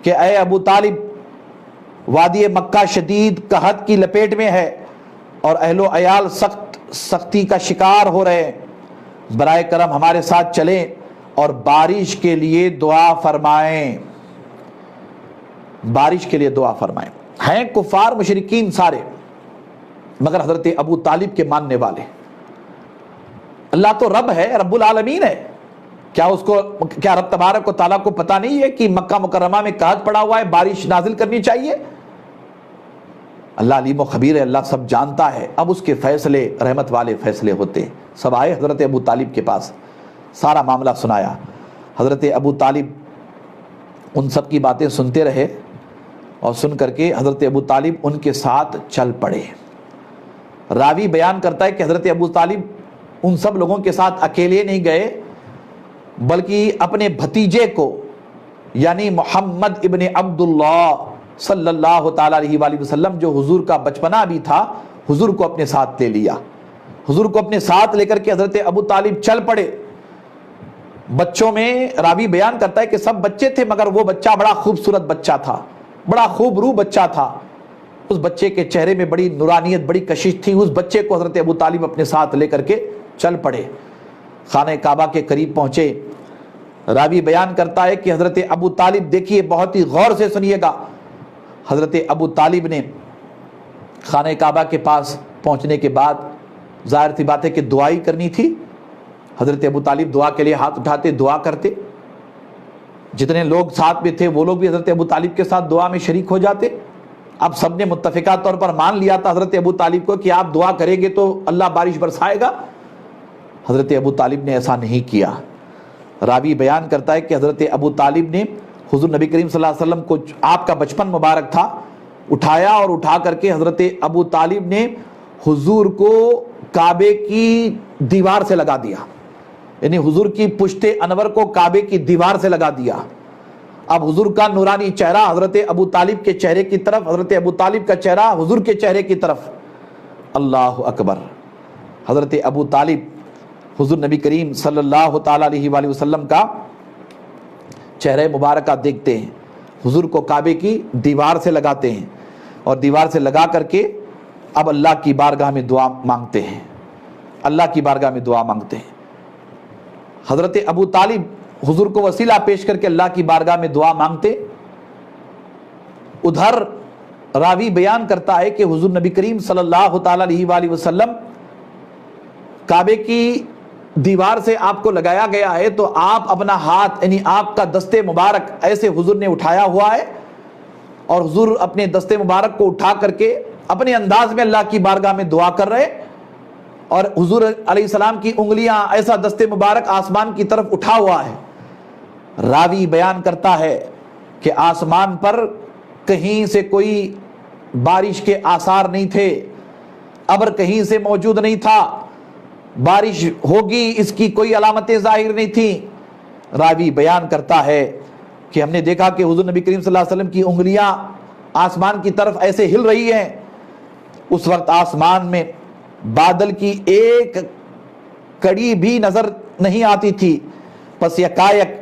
کہ اے ابو طالب، وادی مکہ شدید قحط کی لپیٹ میں ہے اور اہل و عیال سختی کا شکار ہو رہے ہیں، برائے کرم ہمارے ساتھ چلیں اور بارش کے لیے دعا فرمائیں، بارش کے لیے دعا فرمائیں۔ ہیں کفار مشرکین سارے، مگر حضرت ابو طالب کے ماننے والے۔ اللہ تو رب ہے، رب العالمین ہے، کیا رب تبارک و تعالیٰ کو پتہ نہیں ہے کہ مکہ مکرمہ میں قحط پڑا ہوا ہے، بارش نازل کرنی چاہیے؟ اللہ علیم و خبیر ہے، اللہ سب جانتا ہے۔ اب اس کے فیصلے رحمت والے فیصلے ہوتے ہیں۔ سب آئے حضرت ابو طالب کے پاس، سارا معاملہ سنایا۔ حضرت ابو طالب ان سب کی باتیں سنتے رہے اور سن کر کے حضرت ابو طالب ان کے ساتھ چل پڑے۔ راوی بیان کرتا ہے کہ حضرت ابو طالب ان سب لوگوں کے ساتھ اکیلے نہیں گئے، بلکہ اپنے بھتیجے کو یعنی محمد ابن عبداللہ صلی اللہ تعالیٰ علیہ وآلہ وسلم، جو حضور کا بچپنا بھی تھا، حضور کو اپنے ساتھ لے لیا۔ حضور کو اپنے ساتھ لے کر کے حضرت ابو طالب چل پڑے۔ بچوں میں راوی بیان کرتا ہے کہ سب بچے تھے، مگر وہ بچہ بڑا خوبصورت بچہ تھا، بڑا خوب روح بچہ تھا۔ اس بچے کے چہرے میں بڑی نورانیت، بڑی کشش تھی۔ اس بچے کو حضرت ابو طالب اپنے ساتھ لے کر کے چل پڑے، خانہ کعبہ کے قریب پہنچے۔ راوی بیان کرتا ہے کہ حضرت ابو طالب، دیکھیے بہت ہی غور سے سنیے گا، حضرت ابو طالب نے خانہ کعبہ کے پاس پہنچنے کے بعد ظاہر سی بات ہے کہ دعائی کرنی تھی۔ حضرت ابو طالب دعا کے لیے ہاتھ اٹھاتے، دعا کرتے۔ جتنے لوگ ساتھ میں تھے وہ لوگ بھی حضرت ابو طالب کے ساتھ دعا میں شریک ہو جاتے۔ اب سب نے متفقہ طور پر مان لیا تھا حضرت ابو طالب کو کہ آپ دعا کریں گے تو اللہ بارش برسائے گا۔ حضرت ابو طالب نے ایسا نہیں کیا۔ راوی بیان کرتا ہے کہ حضرت ابو طالب نے حضور نبی کریم صلی اللہ علیہ وسلم کو، آپ کا بچپن مبارک تھا، اٹھایا اور اٹھا کر کے حضرت ابو طالب نے حضور کو کعبے کی دیوار سے لگا دیا، یعنی حضور کی پشت انور کو کعبے کی دیوار سے لگا دیا۔ اب حضور کا نورانی چہرہ حضرت ابو طالب کے چہرے کی طرف، حضرت ابو طالب کا چہرہ حضور کے چہرے کی طرف۔ اللہ اکبر! حضرت ابو طالب حضور نبی کریم صلی اللہ تعالیٰ علیہ وآلہ وسلم کا چہرہ مبارکہ دیکھتے ہیں، حضور کو کعبے کی دیوار سے لگاتے ہیں اور دیوار سے لگا کر کے اب اللہ کی بارگاہ میں دعا مانگتے ہیں، اللہ کی بارگاہ میں دعا مانگتے ہیں۔ حضرت ابو طالب حضور کو وسیلہ پیش کر کے اللہ کی بارگاہ میں دعا مانگتے۔ ادھر راوی بیان کرتا ہے کہ حضور نبی کریم صلی اللہ تعالیٰ علیہ وآلہ وسلم کعبے کی دیوار سے آپ کو لگایا گیا ہے تو آپ اپنا ہاتھ، یعنی آپ کا دست مبارک ایسے حضور نے اٹھایا ہوا ہے اور حضور اپنے دست مبارک کو اٹھا کر کے اپنے انداز میں اللہ کی بارگاہ میں دعا کر رہے، اور حضور علیہ السلام کی انگلیاں ایسا دست مبارک آسمان کی طرف اٹھا ہوا ہے۔ راوی بیان کرتا ہے کہ آسمان پر کہیں سے کوئی بارش کے آثار نہیں تھے، ابر کہیں سے موجود نہیں تھا، بارش ہوگی اس کی کوئی علامتیں ظاہر نہیں تھیں۔ راوی بیان کرتا ہے کہ ہم نے دیکھا کہ حضور نبی کریم صلی اللہ علیہ وسلم کی انگلیاں آسمان کی طرف ایسے ہل رہی ہیں۔ اس وقت آسمان میں بادل کی ایک کڑی بھی نظر نہیں آتی تھی، پس یکایک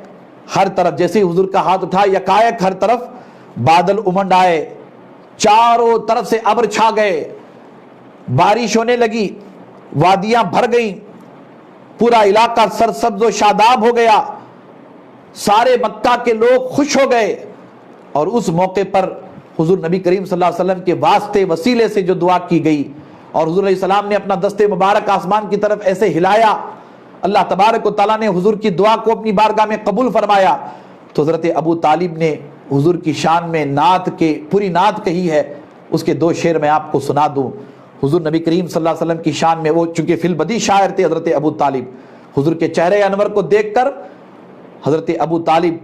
ہر طرف، جیسے حضور کا ہاتھ اٹھا، یکایک ہر طرف بادل امنڈ آئے، چاروں طرف سے ابر چھا گئے، بارش ہونے لگی، وادیاں بھر گئیں، پورا علاقہ سرسبز و شاداب ہو گیا، سارے مکہ کے لوگ خوش ہو گئے۔ اور اس موقع پر حضور نبی کریم صلی اللہ علیہ وسلم کے واسطے وسیلے سے جو دعا کی گئی اور حضور علیہ السلام نے اپنا دست مبارک آسمان کی طرف ایسے ہلایا، اللہ تبارک و تعالیٰ نے حضور کی دعا کو اپنی بارگاہ میں قبول فرمایا۔ تو حضرت ابو طالب نے حضور کی شان میں نعت کے پوری نعت کہی ہے، اس کے دو شعر میں آپ کو سنا دوں۔ حضور نبی کریم صلی اللہ علیہ وسلم کی شان میں، وہ چونکہ فی البدی شاعر تھے حضرت ابو طالب، حضور کے چہرے انور کو دیکھ کر حضرت ابو طالب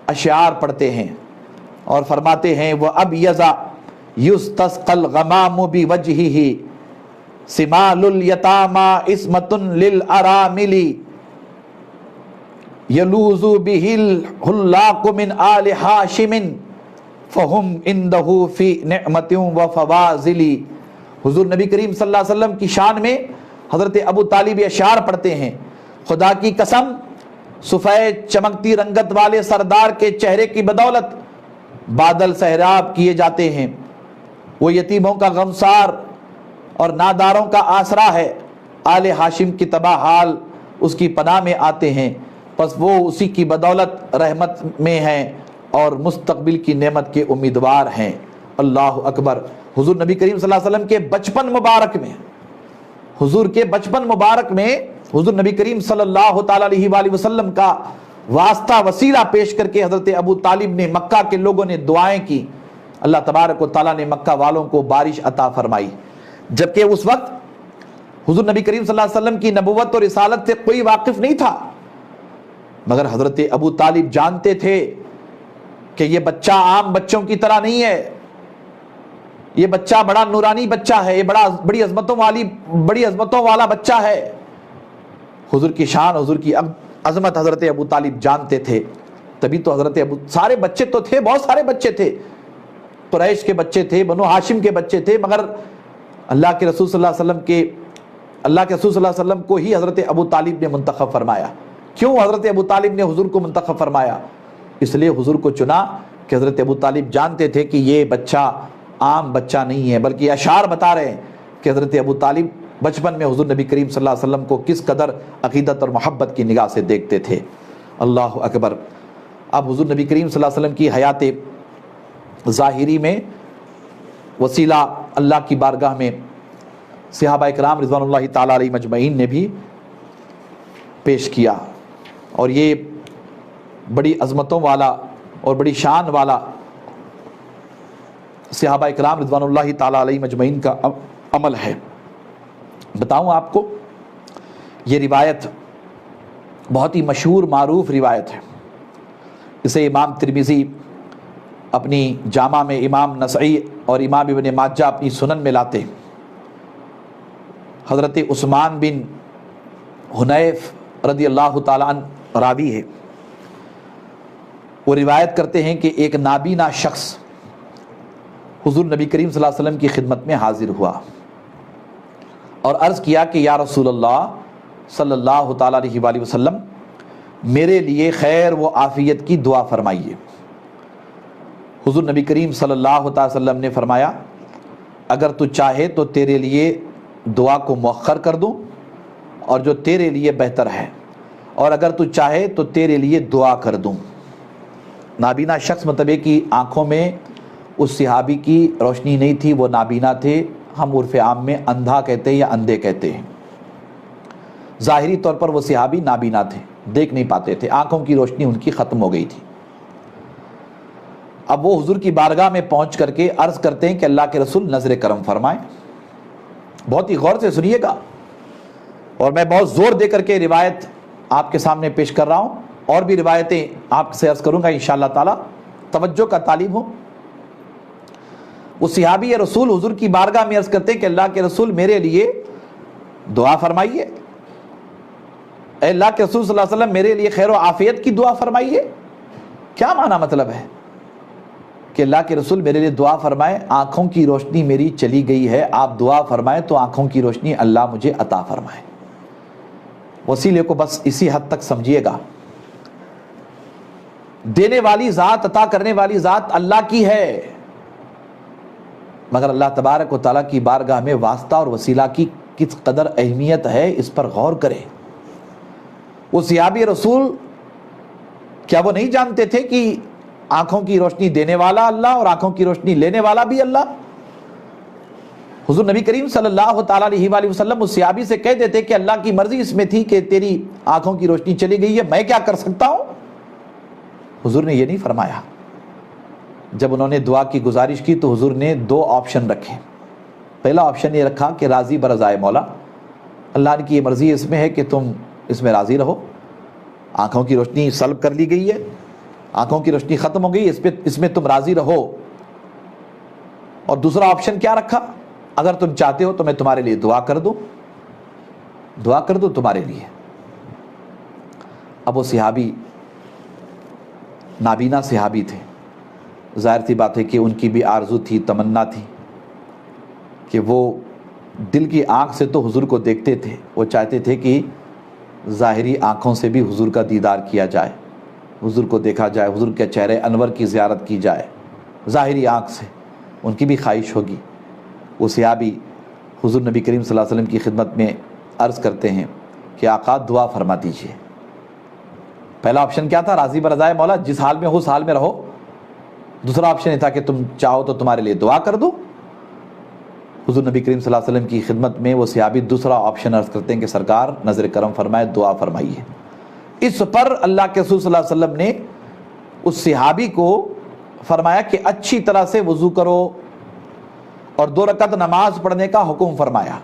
اشعار پڑھتے ہیں اور فرماتے ہیں وَأَبْيَضَ يُسْتَسْقَى الْغَمَامُ بِوَجْهِهِ سِمَالُ الْيَتَامَى عِصْمَةٌ لِلْأَرَامِلِ يَلُوذُ بِهِ الْحُلَّاقُ مِنْ آلِ هاشم فَهُمْ عِنْدَهُ فِي نِعْمَةٍ وَفَوَاضِلِ۔ حضور نبی کریم صلی اللہ علیہ وسلم کی شان میں حضرت ابو طالب اشعار پڑھتے ہیں، خدا کی قسم سفید چمکتی رنگت والے سردار کے چہرے کی بدولت بادل سحراب کیے جاتے ہیں، وہ یتیموں کا غمسار اور ناداروں کا آسرا ہے، آل ہاشم کی تباہ حال اس کی پناہ میں آتے ہیں، پس وہ اسی کی بدولت رحمت میں ہیں اور مستقبل کی نعمت کے امیدوار ہیں۔ اللہ اکبر۔ حضور نبی کریم صلی اللہ علیہ وسلم کے بچپن مبارک میں، حضور کے بچپن مبارک میں حضور نبی کریم صلی اللہ تعالیٰ علیہ وآلہ وسلم کا واسطہ وسیلہ پیش کر کے حضرت ابو طالب نے، مکہ کے لوگوں نے دعائیں کی، اللہ تبارک و تعالیٰ نے مکہ والوں کو بارش عطا فرمائی، جبکہ اس وقت حضور نبی کریم صلی اللہ علیہ وسلم کی نبوت اور رسالت سے کوئی واقف نہیں تھا، مگر حضرت ابو طالب جانتے تھے کہ یہ بچہ عام بچوں کی طرح نہیں ہے، یہ بچہ بڑا نورانی بچہ ہے، یہ بڑی عظمتوں والا بچہ ہے۔ حضور کی شان، حضور کی عظمت حضرت ابو طالب جانتے تھے، تبھی تو حضرت سارے بچے تو تھے، بہت سارے بچے تھے، قریش کے بچے تھے، بنو ہاشم کے بچے تھے، مگر اللہ کے رسول صلی اللہ علیہ وسلم کو ہی حضرت ابو طالب نے منتخب فرمایا۔ کیوں حضرت ابو طالب نے حضور کو منتخب فرمایا؟ اس لیے حضور کو چنا کہ حضرت ابو طالب جانتے تھے کہ یہ بچہ عام بچہ نہیں ہے، بلکہ اشعار بتا رہے ہیں کہ حضرت ابو طالب بچپن میں حضور نبی کریم صلی اللہ علیہ وسلم کو کس قدر عقیدت اور محبت کی نگاہ سے دیکھتے تھے۔ اللہ اکبر۔ اب حضور نبی کریم صلی اللہ علیہ وسلم کی حیات ظاہری میں وسیلہ اللہ کی بارگاہ میں صحابہ اکرام رضوان اللہ تعالیٰ علیہ مجمعین نے بھی پیش کیا، اور یہ بڑی عظمتوں والا اور بڑی شان والا صحابہ اکرام رضوان اللہ تعالیٰ علیہ مجمعین کا عمل ہے۔ بتاؤں آپ کو، یہ روایت بہت ہی مشہور معروف روایت ہے، اسے امام ترمذی اپنی جامع میں، امام نسائی اور امام ابن ماجہ اپنی سنن میں لاتے ہیں۔ حضرت عثمان بن حنیف رضی اللہ تعالیٰ عنہ راوی ہے، وہ روایت کرتے ہیں کہ ایک نابینا شخص حضور نبی کریم صلی اللہ علیہ وسلم کی خدمت میں حاضر ہوا اور عرض کیا کہ یا رسول اللہ صلی اللہ تعالیٰ علیہ وآلہ وسلم، میرے لیے خیر و عافیت کی دعا فرمائیے۔ حضور نبی کریم صلی اللہ تعالیٰ علیہ وسلم نے فرمایا، اگر تو چاہے تو تیرے لیے دعا کو مؤخر کر دوں اور جو تیرے لیے بہتر ہے، اور اگر تو چاہے تو تیرے لیے دعا کر دوں۔ نابینا شخص مطلب ہے کہ آنکھوں میں اس صحابی کی روشنی نہیں تھی، وہ نابینا تھے، ہم عرف عام میں اندھا کہتے ہیں یا اندھے کہتے ہیں۔ ظاہری طور پر وہ صحابی نابینا تھے، دیکھ نہیں پاتے تھے، آنکھوں کی روشنی ان کی ختم ہو گئی تھی۔ اب وہ حضور کی بارگاہ میں پہنچ کر کے عرض کرتے ہیں کہ اللہ کے رسول نظر کرم فرمائیں۔ بہت ہی غور سے سنیے گا، اور میں بہت زور دے کر کے روایت آپ کے سامنے پیش کر رہا ہوں، اور بھی روایتیں آپ سے عرض کروں گا انشاءاللہ تعالی، توجہ کا طالب ہوں۔ وہ صحابی رسول حضور کی بارگاہ میں عرض کرتے ہیں کہ اللہ کے رسول میرے لیے دعا فرمائیے، اے اللہ کے رسول صلی اللہ علیہ وسلم میرے لیے خیر و عافیت کی دعا فرمائیے۔ کیا معنی مطلب ہے کہ اللہ کے رسول میرے لیے دعا فرمائے، آنکھوں کی روشنی میری چلی گئی ہے، آپ دعا فرمائیں تو آنکھوں کی روشنی اللہ مجھے عطا فرمائے۔ وسیلے کو بس اسی حد تک سمجھیے گا، دینے والی ذات، عطا کرنے والی ذات اللہ کی ہے، مگر اللہ تبارک و تعالیٰ کی بارگاہ میں واسطہ اور وسیلہ کی کس قدر اہمیت ہے، اس پر غور کریں۔ وہ صحابی رسول کیا وہ نہیں جانتے تھے کہ آنکھوں کی روشنی دینے والا اللہ اور آنکھوں کی روشنی لینے والا بھی اللہ؟ حضور نبی کریم صلی اللہ تعالیٰ علیہ وآلہ وسلم اس صحابی سے کہہ دیتے کہ اللہ کی مرضی اس میں تھی کہ تیری آنکھوں کی روشنی چلی گئی ہے، میں کیا کر سکتا ہوں؟ حضور نے یہ نہیں فرمایا۔ جب انہوں نے دعا کی گزارش کی تو حضور نے دو آپشن رکھے۔ پہلا آپشن یہ رکھا کہ راضی برضائے مولا، اللہ کی یہ مرضی اس میں ہے کہ تم اس میں راضی رہو، آنکھوں کی روشنی سلب کر لی گئی ہے، آنکھوں کی روشنی ختم ہو گئی، اس میں تم راضی رہو۔ اور دوسرا آپشن کیا رکھا، اگر تم چاہتے ہو تو میں تمہارے لیے دعا کر دوں تمہارے لیے۔ اب وہ صحابی نابینا صحابی تھے، ظاہر سی بات ہے کہ ان کی بھی آرزو تھی، تمنا تھی کہ وہ دل کی آنکھ سے تو حضور کو دیکھتے تھے، وہ چاہتے تھے کہ ظاہری آنکھوں سے بھی حضور کا دیدار کیا جائے، حضور کو دیکھا جائے، حضور کے چہرے انور کی زیارت کی جائے، ظاہری آنکھ سے ان کی بھی خواہش ہوگی۔ وہ صحابی حضور نبی کریم صلی اللہ علیہ وسلم کی خدمت میں عرض کرتے ہیں کہ آقا دعا فرما دیجئے۔ پہلا آپشن کیا تھا، راضی برضائے مولا، جس حال میں ہو اس حال میں رہو۔ دوسرا آپشن یہ تھا کہ تم چاہو تو تمہارے لیے دعا کر دو۔ حضور نبی کریم صلی اللہ علیہ وسلم کی خدمت میں وہ صحابی دوسرا آپشن عرض کرتے ہیں کہ سرکار نظر کرم فرمائے، دعا فرمائیے۔ اس پر اللہ کے رسول صلی اللہ علیہ وسلم نے اس صحابی کو فرمایا کہ اچھی طرح سے وضو کرو اور 2 رکعت نماز پڑھنے کا حکم فرمایا،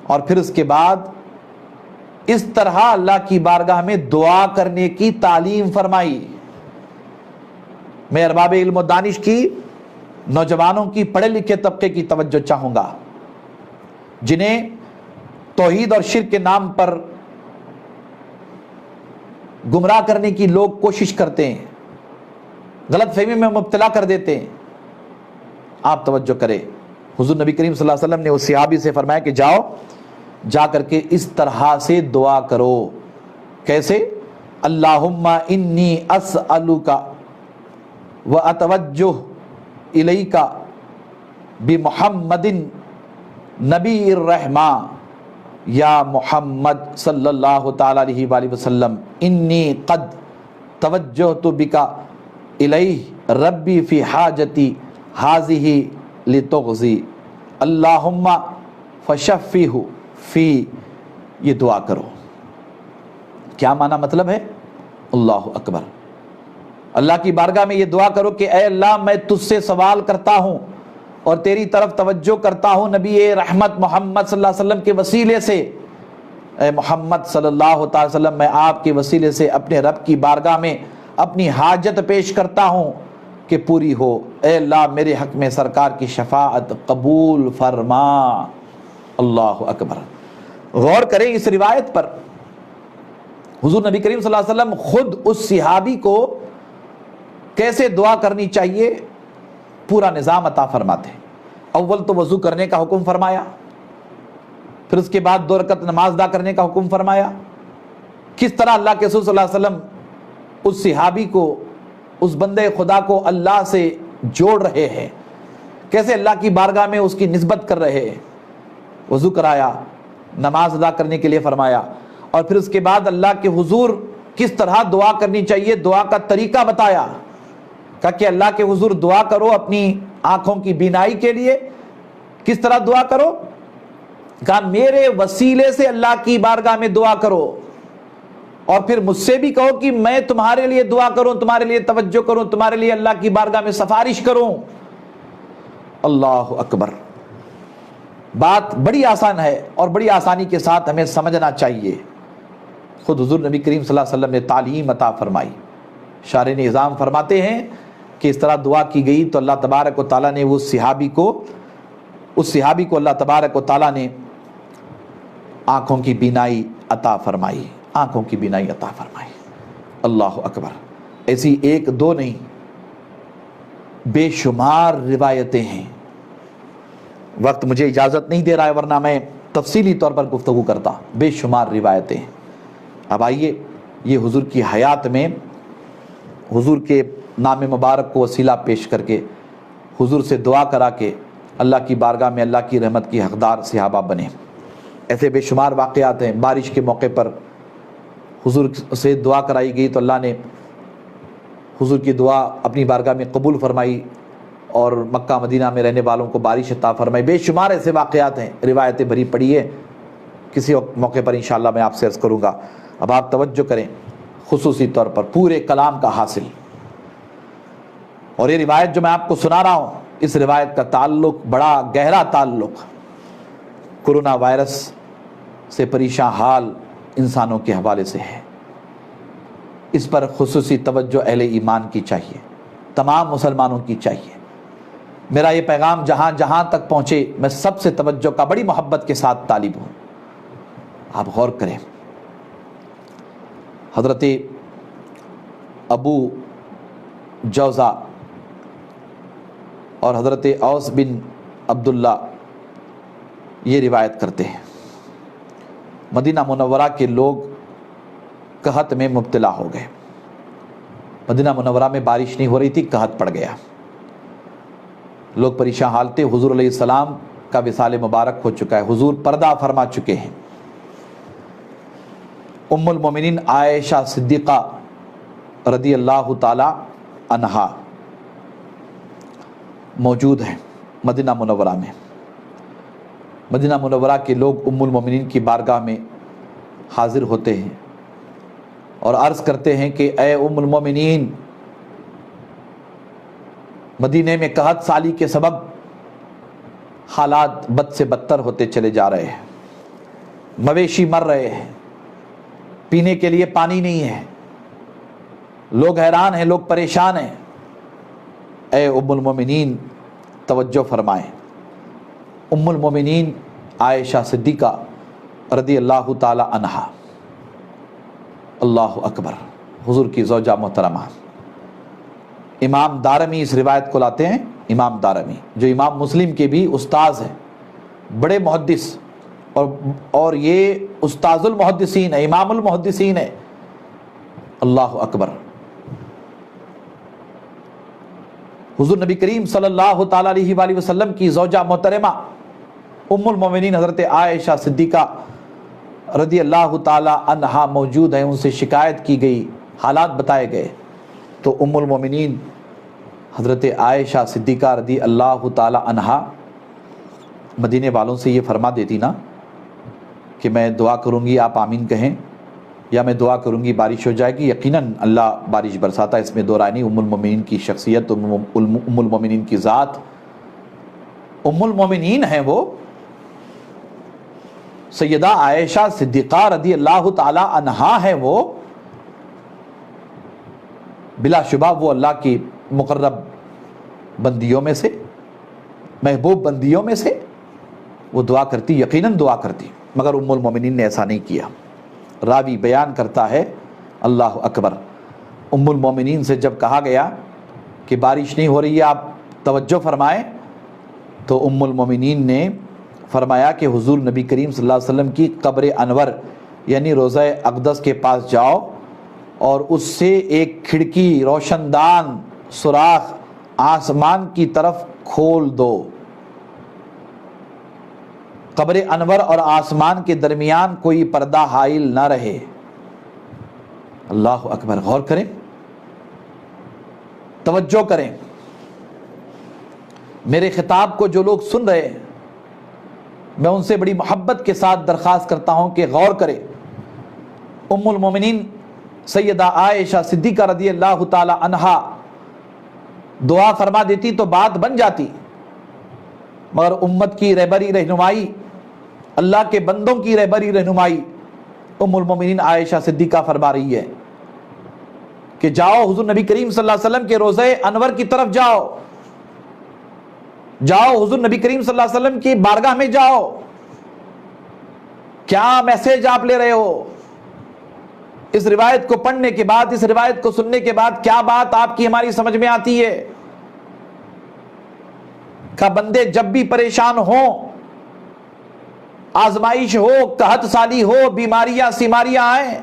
اور پھر اس کے بعد اس طرح اللہ کی بارگاہ میں دعا کرنے کی تعلیم فرمائی۔ میں ارباب علم و دانش کی، نوجوانوں کی، پڑھے لکھے طبقے کی توجہ چاہوں گا، جنہیں توحید اور شرک کے نام پر گمراہ کرنے کی لوگ کوشش کرتے ہیں، غلط فہمی میں مبتلا کر دیتے ہیں۔ آپ توجہ کریں، حضور نبی کریم صلی اللہ علیہ وسلم نے اس صحابی سے فرمایا کہ جا کر کے اس طرح سے دعا کرو۔ کیسے؟ اللہم انی اسألک واتوجہ الیک بمحمد نبی الرحمہ یا محمد صلی اللہ تعالی علیہ وآلہ وسلم انی قد توجہت بک الیہ ربی فی حاجتی حاذہ لتغزی اللہم فشفیہ فی۔ یہ دعا کرو۔ کیا معنی مطلب ہے؟ اللہ اکبر، اللہ کی بارگاہ میں یہ دعا کرو کہ اے اللہ میں تجھ سے سوال کرتا ہوں اور تیری طرف توجہ کرتا ہوں نبی رحمت محمد صلی اللہ علیہ وسلم کے وسیلے سے۔ اے محمد صلی اللہ تعالی وسلم، میں آپ کے وسیلے سے اپنے رب کی بارگاہ میں اپنی حاجت پیش کرتا ہوں کہ پوری ہو۔ اے اللہ میرے حق میں سرکار کی شفاعت قبول فرما۔ اللہ اکبر۔ غور کریں اس روایت پر، حضور نبی کریم صلی اللہ علیہ وسلم خود اس صحابی کو کیسے دعا کرنی چاہیے پورا نظام عطا فرماتے ہیں۔ اول تو وضو کرنے کا حکم فرمایا، پھر اس کے بعد 2 رکعت نماز ادا کرنے کا حکم فرمایا۔ کس طرح اللہ کے رسول صلی اللہ علیہ وسلم اس صحابی کو، اس بندے خدا کو اللہ سے جوڑ رہے ہیں، کیسے اللہ کی بارگاہ میں اس کی نسبت کر رہے ہیں۔ وضو کرایا، نماز ادا کرنے کے لیے فرمایا، اور پھر اس کے بعد اللہ کے حضور کس طرح دعا کرنی چاہیے، دعا کا طریقہ بتایا۔ کہا کہ اللہ کے حضور دعا کرو اپنی آنکھوں کی بینائی کے لیے۔ کس طرح دعا کرو؟ کہا میرے وسیلے سے اللہ کی بارگاہ میں دعا کرو، اور پھر مجھ سے بھی کہو کہ میں تمہارے لیے دعا کروں، تمہارے لیے توجہ کروں، تمہارے لیے اللہ کی بارگاہ میں سفارش کروں۔ اللہ اکبر۔ بات بڑی آسان ہے اور بڑی آسانی کے ساتھ ہمیں سمجھنا چاہیے۔ خود حضور نبی کریم صلی اللہ علیہ وسلم نے تعلیم عطا فرمائی۔ شارح نظام فرماتے ہیں کہ اس طرح دعا کی گئی تو اللہ تبارک و تعالیٰ نے اس صحابی کو اللہ تبارک و تعالیٰ نے آنکھوں کی بینائی عطا فرمائی، آنکھوں کی بینائی عطا فرمائی۔ اللہ اکبر۔ ایسی 1 2 نہیں، بے شمار روایتیں ہیں۔ وقت مجھے اجازت نہیں دے رہا ہے ورنہ میں تفصیلی طور پر گفتگو کرتا۔ بے شمار روایتیں ہیں۔ اب آئیے یہ حضور کی حیات میں حضور کے نام مبارک کو وسیلہ پیش کر کے حضور سے دعا کرا کے اللہ کی بارگاہ میں اللہ کی رحمت کی حقدار صحابہ بنے۔ ایسے بے شمار واقعات ہیں۔ بارش کے موقع پر حضور سے دعا کرائی گئی تو اللہ نے حضور کی دعا اپنی بارگاہ میں قبول فرمائی اور مکہ مدینہ میں رہنے والوں کو بارش عطا فرمائی۔ بے شمار ایسے واقعات ہیں، روایتیں بھری پڑی ہے، کسی موقع پر انشاءاللہ میں آپ سے عرض کروں گا۔ اب آپ توجہ کریں خصوصی طور پر پورے کلام کا حاصل، اور یہ روایت جو میں آپ کو سنا رہا ہوں اس روایت کا تعلق بڑا گہرا تعلق کورونا وائرس سے پریشان حال انسانوں کے حوالے سے ہے۔ اس پر خصوصی توجہ اہل ایمان کی چاہیے، تمام مسلمانوں کی چاہیے۔ میرا یہ پیغام جہاں جہاں تک پہنچے میں سب سے توجہ کا بڑی محبت کے ساتھ طالب ہوں۔ آپ غور کریں، حضرت ابو جوزہ اور حضرت اوس بن عبداللہ یہ روایت کرتے ہیں، مدینہ منورہ کے لوگ قحط میں مبتلا ہو گئے۔ مدینہ منورہ میں بارش نہیں ہو رہی تھی، قحط پڑ گیا، لوگ پریشان حال تھے۔ حضور علیہ السلام کا وصال مبارک ہو چکا ہے، حضور پردہ فرما چکے ہیں۔ ام المومنین عائشہ صدیقہ رضی اللہ تعالی عنہا موجود ہیں مدینہ منورہ میں۔ مدینہ منورہ کے لوگ ام المومنین کی بارگاہ میں حاضر ہوتے ہیں اور عرض کرتے ہیں کہ اے ام المومنین، مدینے میں قحط سالی کے سبب حالات بد سے بدتر ہوتے چلے جا رہے ہیں، مویشی مر رہے ہیں، پینے کے لیے پانی نہیں ہے، لوگ حیران ہیں، لوگ پریشان ہیں۔ اے ام المومنین توجہ فرمائیں۔ ام المومنین عائشہ صدیقہ رضی اللہ تعالی عنہا، اللہ اکبر، حضور کی زوجہ محترمہ۔ امام دارمی اس روایت کو لاتے ہیں، امام دارمی جو امام مسلم کے بھی استاذ ہیں، بڑے محدث، اور یہ استاذ المحدثین ہے، امام المحدثین ہے، اللہ اکبر۔ حضور نبی کریم صلی اللہ تعالی علیہ وآلہ وسلم کی زوجہ محترمہ ام المومنین حضرت عائشہ صدیقہ رضی اللہ تعالی عنہا موجود ہیں، ان سے شکایت کی گئی، حالات بتائے گئے، تو ام المومنین حضرت عائشہ صدیقہ رضی اللہ تعالی عنہا مدینے والوں سے یہ فرما دیتی نا کہ میں دعا کروں گی، آپ آمین کہیں، یا میں دعا کروں گی بارش ہو جائے گی، یقیناً اللہ بارش برساتا ہے، اس میں دو رائے نہیں۔ ام المومنین کی شخصیت، ام المومنین کی ذات، ام المومنین ہیں وہ سیدہ عائشہ صدیقہ رضی اللہ تعالی عنہا ہیں، وہ بلا شبہ وہ اللہ کی مقرب بندیوں میں سے، محبوب بندیوں میں سے وہ دعا کرتی، یقیناً دعا کرتی، مگر ام المومنین نے ایسا نہیں کیا۔ راوی بیان کرتا ہے، اللہ اکبر، ام المومنین سے جب کہا گیا کہ بارش نہیں ہو رہی ہے، آپ توجہ فرمائیں، تو ام المومنین نے فرمایا کہ حضور نبی کریم صلی اللہ علیہ وسلم کی قبر انور یعنی روضہ اقدس کے پاس جاؤ اور اس سے ایک کھڑکی، روشن دان سوراخ آسمان کی طرف کھول دو، قبر انور اور آسمان کے درمیان کوئی پردہ حائل نہ رہے۔ اللہ اکبر، غور کریں، توجہ کریں، میرے خطاب کو جو لوگ سن رہے ہیں میں ان سے بڑی محبت کے ساتھ درخواست کرتا ہوں کہ غور کریں۔ ام المومنین سیدہ عائشہ صدیقہ رضی اللہ تعالی عنہا دعا فرما دیتی تو بات بن جاتی، مگر امت کی رہبری رہنمائی، اللہ کے بندوں کی رہبری رہنمائی ام المومنین عائشہ صدیقہ فرما رہی ہے کہ جاؤ حضور نبی کریم صلی اللہ علیہ وسلم کے روضہ انور کی طرف جاؤ، جاؤ حضور نبی کریم صلی اللہ علیہ وسلم کی بارگاہ میں جاؤ۔ کیا میسج آپ لے رہے ہو؟ اس روایت کو پڑھنے کے بعد، اس روایت کو سننے کے بعد کیا بات آپ کی ہماری سمجھ میں آتی ہے؟ کہ بندے جب بھی پریشان ہوں، آزمائش ہو، قحط سالی ہو، بیماریاں سیماریاں آئیں،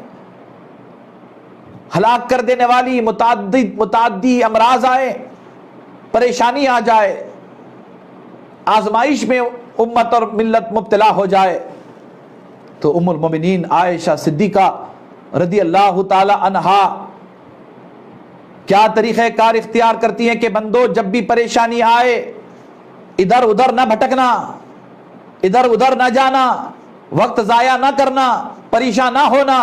ہلاک کر دینے والی متعدی امراض آئے، پریشانی آ جائے، آزمائش میں امت اور ملت مبتلا ہو جائے، تو ام المومنین عائشہ صدیقہ رضی اللہ تعالی عنہا کیا طریقہ کار اختیار کرتی ہیں کہ بندو جب بھی پریشانی آئے ادھر ادھر نہ بھٹکنا، ادھر ادھر نہ جانا، وقت ضائع نہ کرنا، پریشان نہ ہونا،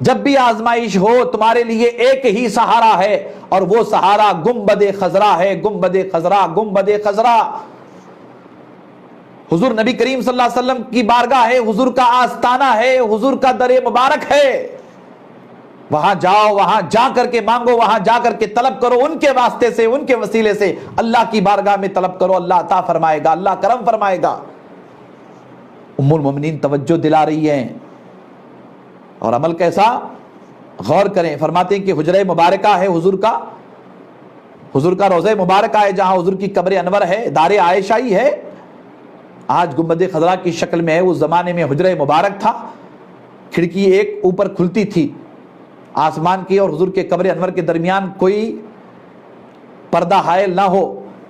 جب بھی آزمائش ہو تمہارے لیے ایک ہی سہارا ہے، اور وہ سہارا گنبد خضرا ہے، گنبد خضرا، گنبد خضرا۔ حضور نبی کریم صلی اللہ علیہ وسلم کی بارگاہ ہے، حضور کا آستانہ ہے، حضور کا در مبارک ہے۔ وہاں جاؤ، وہاں جا کر کے مانگو، وہاں جا کر کے طلب کرو، ان کے واسطے سے، ان کے وسیلے سے اللہ کی بارگاہ میں طلب کرو، اللہ عطا فرمائے گا، اللہ کرم فرمائے گا۔ ام المومنین توجہ دلا رہی ہیں، اور عمل کیسا؟ غور کریں۔ فرماتے ہیں کہ حجرہ مبارکہ ہے حضور کا روضہ مبارکہ ہے، جہاں حضور کی قبر انور ہے، دار عائشہ ہی ہے، آج گنبد خضرا کی شکل میں ہے، اس زمانے میں حجرہ مبارک تھا، کھڑکی ایک اوپر کھلتی تھی آسمان کی اور حضور کے قبر انور کے درمیان کوئی پردہ حائل نہ ہو۔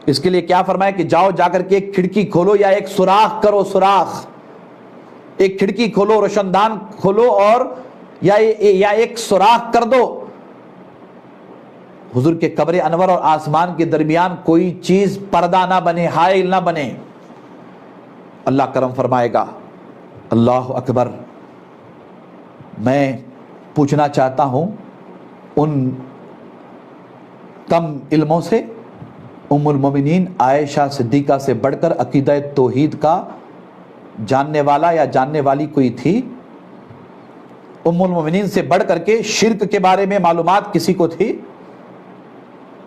اس کے لیے کیا فرمایا کہ جاؤ، جا کر کے ایک کھڑکی کھولو یا ایک سوراخ کرو، سوراخ، ایک کھڑکی کھولو، روشن دان کھولو، اور یا ایک سوراخ کر دو، حضور کے قبر انور اور آسمان کے درمیان کوئی چیز پردہ نہ بنے، حائل نہ بنے، اللہ کرم فرمائے گا۔ اللہ اکبر۔ میں پوچھنا چاہتا ہوں ان کم علموں سے، ام المومنین عائشہ صدیقہ سے بڑھ کر عقیدہ توحید کا جاننے والا یا جاننے والی کوئی تھی؟ ام المومنین سے بڑھ کر کے شرک کے بارے میں معلومات کسی کو تھی؟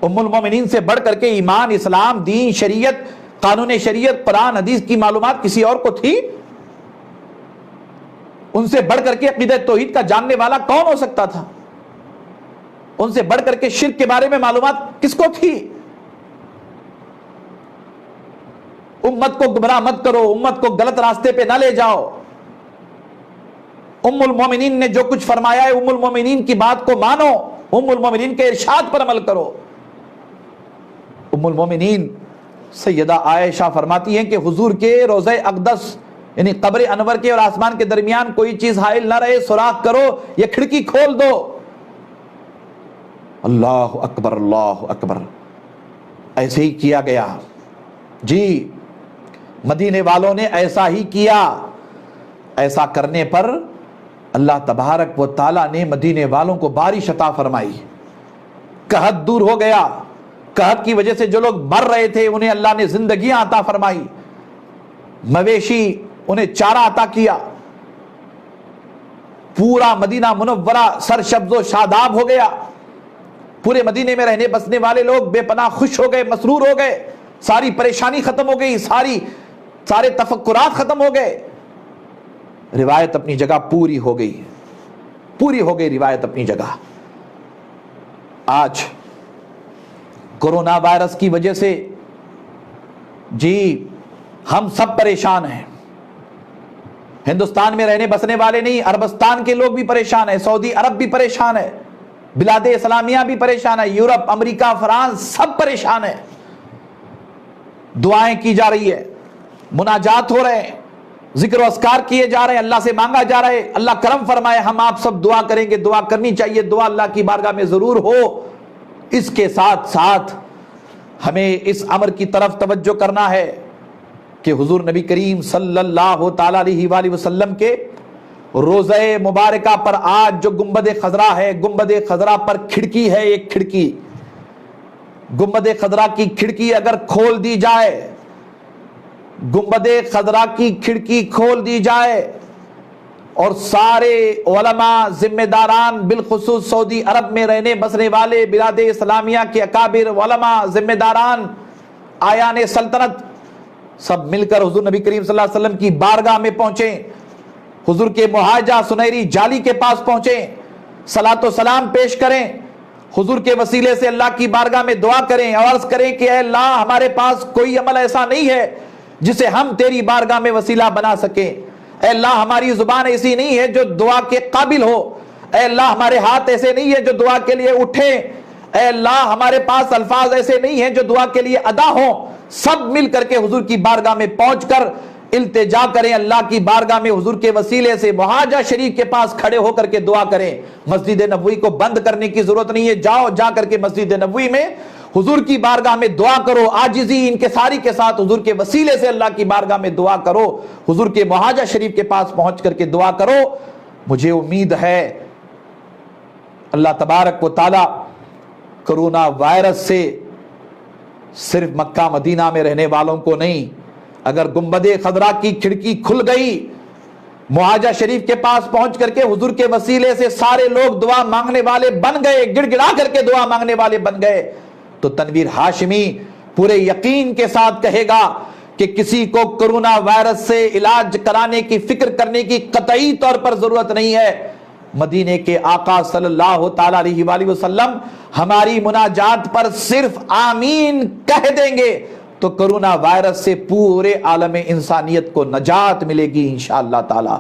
ام المومنین سے بڑھ کر کے ایمان، اسلام، دین، شریعت، قانون شریعت، قرآن حدیث کی معلومات کسی اور کو تھی؟ ان سے بڑھ کر کے عقیدہ توحید کا جاننے والا کون ہو سکتا تھا؟ ان سے بڑھ کر کے شرک کے بارے میں معلومات کس کو تھی؟ امت کو گمراہ مت کرو، امت کو غلط راستے پہ نہ لے جاؤ۔ ام المومنین نے جو کچھ فرمایا ہے، ام المومنین کی بات کو مانو، ام المومنین کے ارشاد پر عمل کرو۔ ام المومنین سیدہ عائشہ فرماتی ہیں کہ حضور کے روضہ اقدس یعنی قبر انور کے اور آسمان کے درمیان کوئی چیز حائل نہ رہے، سوراخ کرو یا کھڑکی کھول دو۔ اللہ اکبر، اللہ اکبر۔ ایسے ہی کیا گیا، جی مدینے والوں نے ایسا ہی کیا۔ ایسا کرنے پر اللہ تبارک و تعالیٰ نے مدینے والوں کو بارش عطا فرمائی، قحط دور ہو گیا، قحط کی وجہ سے جو لوگ مر رہے تھے انہیں اللہ نے زندگیاں عطا فرمائی، مویشی انہیں چارہ عطا کیا، پورا مدینہ منورہ سرسبز و شاداب ہو گیا، پورے مدینے میں رہنے بسنے والے لوگ بے پناہ خوش ہو گئے، مسرور ہو گئے، ساری پریشانی ختم ہو گئی، سارے تفکرات ختم ہو گئے۔ روایت اپنی جگہ پوری ہو گئی، پوری ہو گئی روایت اپنی جگہ۔ آج کورونا وائرس کی وجہ سے جی ہم سب پریشان ہیں، ہندوستان میں رہنے بسنے والے نہیں، عربستان کے لوگ بھی پریشان ہیں، سعودی عرب بھی پریشان ہے، بلاد اسلامیہ بھی پریشان ہے، یورپ، امریکہ، فرانس سب پریشان ہیں۔ دعائیں کی جا رہی ہے، مناجات ہو رہے ہیں، ذکر و اذکار کیے جا رہے ہیں، اللہ سے مانگا جا رہا ہے، اللہ کرم فرمائے۔ ہم آپ سب دعا کریں گے، دعا کرنی چاہیے، دعا اللہ کی بارگاہ میں ضرور ہو۔ اس کے ساتھ ساتھ ہمیں اس امر کی طرف توجہ کرنا ہے کہ حضور نبی کریم صلی اللہ تعالی علیہ وآلہ وسلم کے روضہ مبارکہ پر آج جو گنبد خضرا ہے، گنبد خضرا پر کھڑکی ہے، ایک کھڑکی، گنبد خضرا کی کھڑکی اگر کھول دی جائے، گنبد خضرا کی کھڑکی کھول دی جائے اور سارے علماء، ذمہ داران، بالخصوص سعودی عرب میں رہنے بسنے والے بلاد اسلامیہ کے اکابر علماء، ذمہ داران، آیان سلطنت سب مل کر حضور نبی کریم صلی اللہ علیہ وسلم کی بارگاہ میں پہنچیں، حضور کے محاجہ سنہری جالی کے پاس پہنچیں، صلاۃ و سلام پیش کریں، حضور کے وسیلے سے اللہ کی بارگاہ میں دعا کریں اور عرض کریں کہ اے اللہ ہمارے پاس کوئی عمل ایسا نہیں ہے جسے ہم تیری بارگاہ میں وسیلہ بنا سکیں، اے اللہ ہماری زبان ایسی نہیں ہے جو دعا کے قابل ہو، اے اللہ ہمارے ہاتھ ایسے نہیں ہے جو دعا کے لیے اٹھیں، اے اللہ ہمارے پاس الفاظ ایسے نہیں ہیں جو دعا کے لیے ادا ہوں۔ سب مل کر کے حضور کی بارگاہ میں پہنچ کر التجا کریں، اللہ کی بارگاہ میں حضور کے وسیلے سے محاجہ شریف کے پاس کھڑے ہو کر کے دعا کریں۔ مسجد نبوی کو بند کرنے کی ضرورت نہیں ہے، جاؤ جا کر کے مسجد نبوی میں حضور کی بارگاہ میں دعا کرو، عاجزی انکساری کے ساتھ حضور کے وسیلے سے اللہ کی بارگاہ میں دعا کرو، حضور کے محاجہ شریف کے پاس پہنچ کر کے دعا کرو۔ مجھے امید ہے اللہ تبارک و تعالی کرونا وائرس سے صرف مکہ مدینہ میں رہنے والوں کو نہیں، اگر گنبد خضرا کی کھڑکی کھل گئی، معاجہ شریف کے پاس پہنچ کر کے حضور کے وسیلے سے سارے لوگ دعا مانگنے والے بن گئے، گڑ گڑا کر کے دعا مانگنے والے بن گئے، تو تنویر ہاشمی پورے یقین کے ساتھ کہے گا کہ کسی کو کرونا وائرس سے علاج کرانے کی فکر کرنے کی قطعی طور پر ضرورت نہیں ہے۔ مدینے کے آقا صلی اللہ تعالی علیہ وآلہ وسلم ہماری مناجات پر صرف آمین کہہ دیں گے تو کرونا وائرس سے پورے عالم انسانیت کو نجات ملے گی انشاءاللہ تعالی،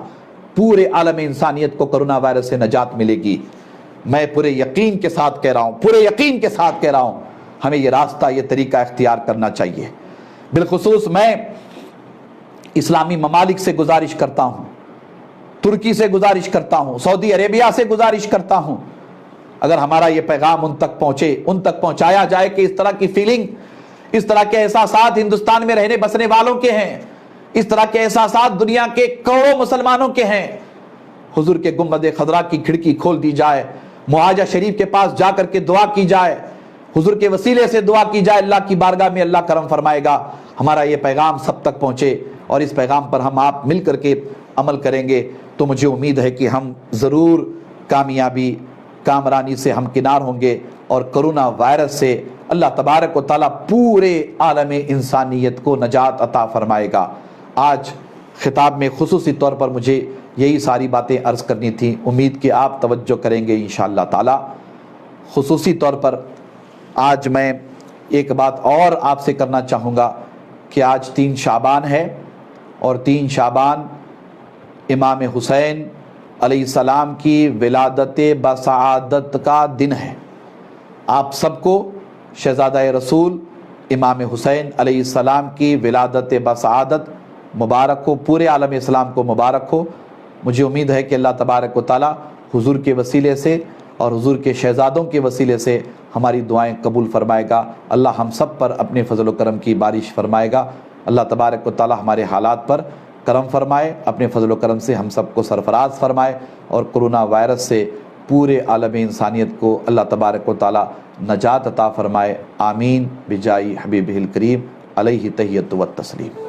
پورے عالم انسانیت کو کرونا وائرس سے نجات ملے گی۔ میں پورے یقین کے ساتھ کہہ رہا ہوں، پورے یقین کے ساتھ کہہ رہا ہوں، ہمیں یہ راستہ، یہ طریقہ اختیار کرنا چاہیے۔ بالخصوص میں اسلامی ممالک سے گزارش کرتا ہوں، ترکی سے گزارش کرتا ہوں، سعودی عربیہ سے گزارش کرتا ہوں، اگر ہمارا یہ پیغام ان تک پہنچے، ان تک پہنچایا جائے کہ اس طرح کی فیلنگ، اس طرح کے احساسات ہندوستان میں رہنے بسنے والوں کے ہیں، اس طرح کے احساسات دنیا کے کروڑوں مسلمانوں کے ہیں، حضور کے گنبد خضرا کی کھڑکی کھول دی جائے، معاجہ شریف کے پاس جا کر کے دعا کی جائے، حضور کے وسیلے سے دعا کی جائے، اللہ کی بارگاہ میں اللہ کرم فرمائے گا، ہمارا یہ پیغام سب تک پہنچے اور اس پیغام پر ہم آپ مل کر کے عمل کریں گے تو مجھے امید ہے کہ ہم ضرور کامیابی، کامرانی سے ہمکنار ہوں گے اور کرونا وائرس سے اللہ تبارک و تعالیٰ پورے عالم انسانیت کو نجات عطا فرمائے گا۔ آج خطاب میں خصوصی طور پر مجھے یہی ساری باتیں عرض کرنی تھیں، امید کہ آپ توجہ کریں گے انشاءاللہ تعالیٰ۔ خصوصی طور پر آج میں ایک بات اور آپ سے کرنا چاہوں گا کہ آج 3 شعبان ہے اور 3 شعبان امام حسین علیہ السلام کی ولادت بسعادت کا دن ہے۔ آپ سب کو شہزادہ رسول امام حسین علیہ السلام کی ولادت بسعادت مبارک ہو، پورے عالم اسلام کو مبارک ہو۔ مجھے امید ہے کہ اللہ تبارک و تعالیٰ حضور کے وسیلے سے اور حضور کے شہزادوں کے وسیلے سے ہماری دعائیں قبول فرمائے گا، اللہ ہم سب پر اپنے فضل و کرم کی بارش فرمائے گا، اللہ تبارک و تعالیٰ ہمارے حالات پر کرم فرمائے، اپنے فضل و کرم سے ہم سب کو سرفراز فرمائے اور کرونا وائرس سے پورے عالم انسانیت کو اللہ تبارک و تعالیٰ نجات عطا فرمائے، آمین بجاہ حبیبہ الکریم علیہ تحیۃ و تسلیم۔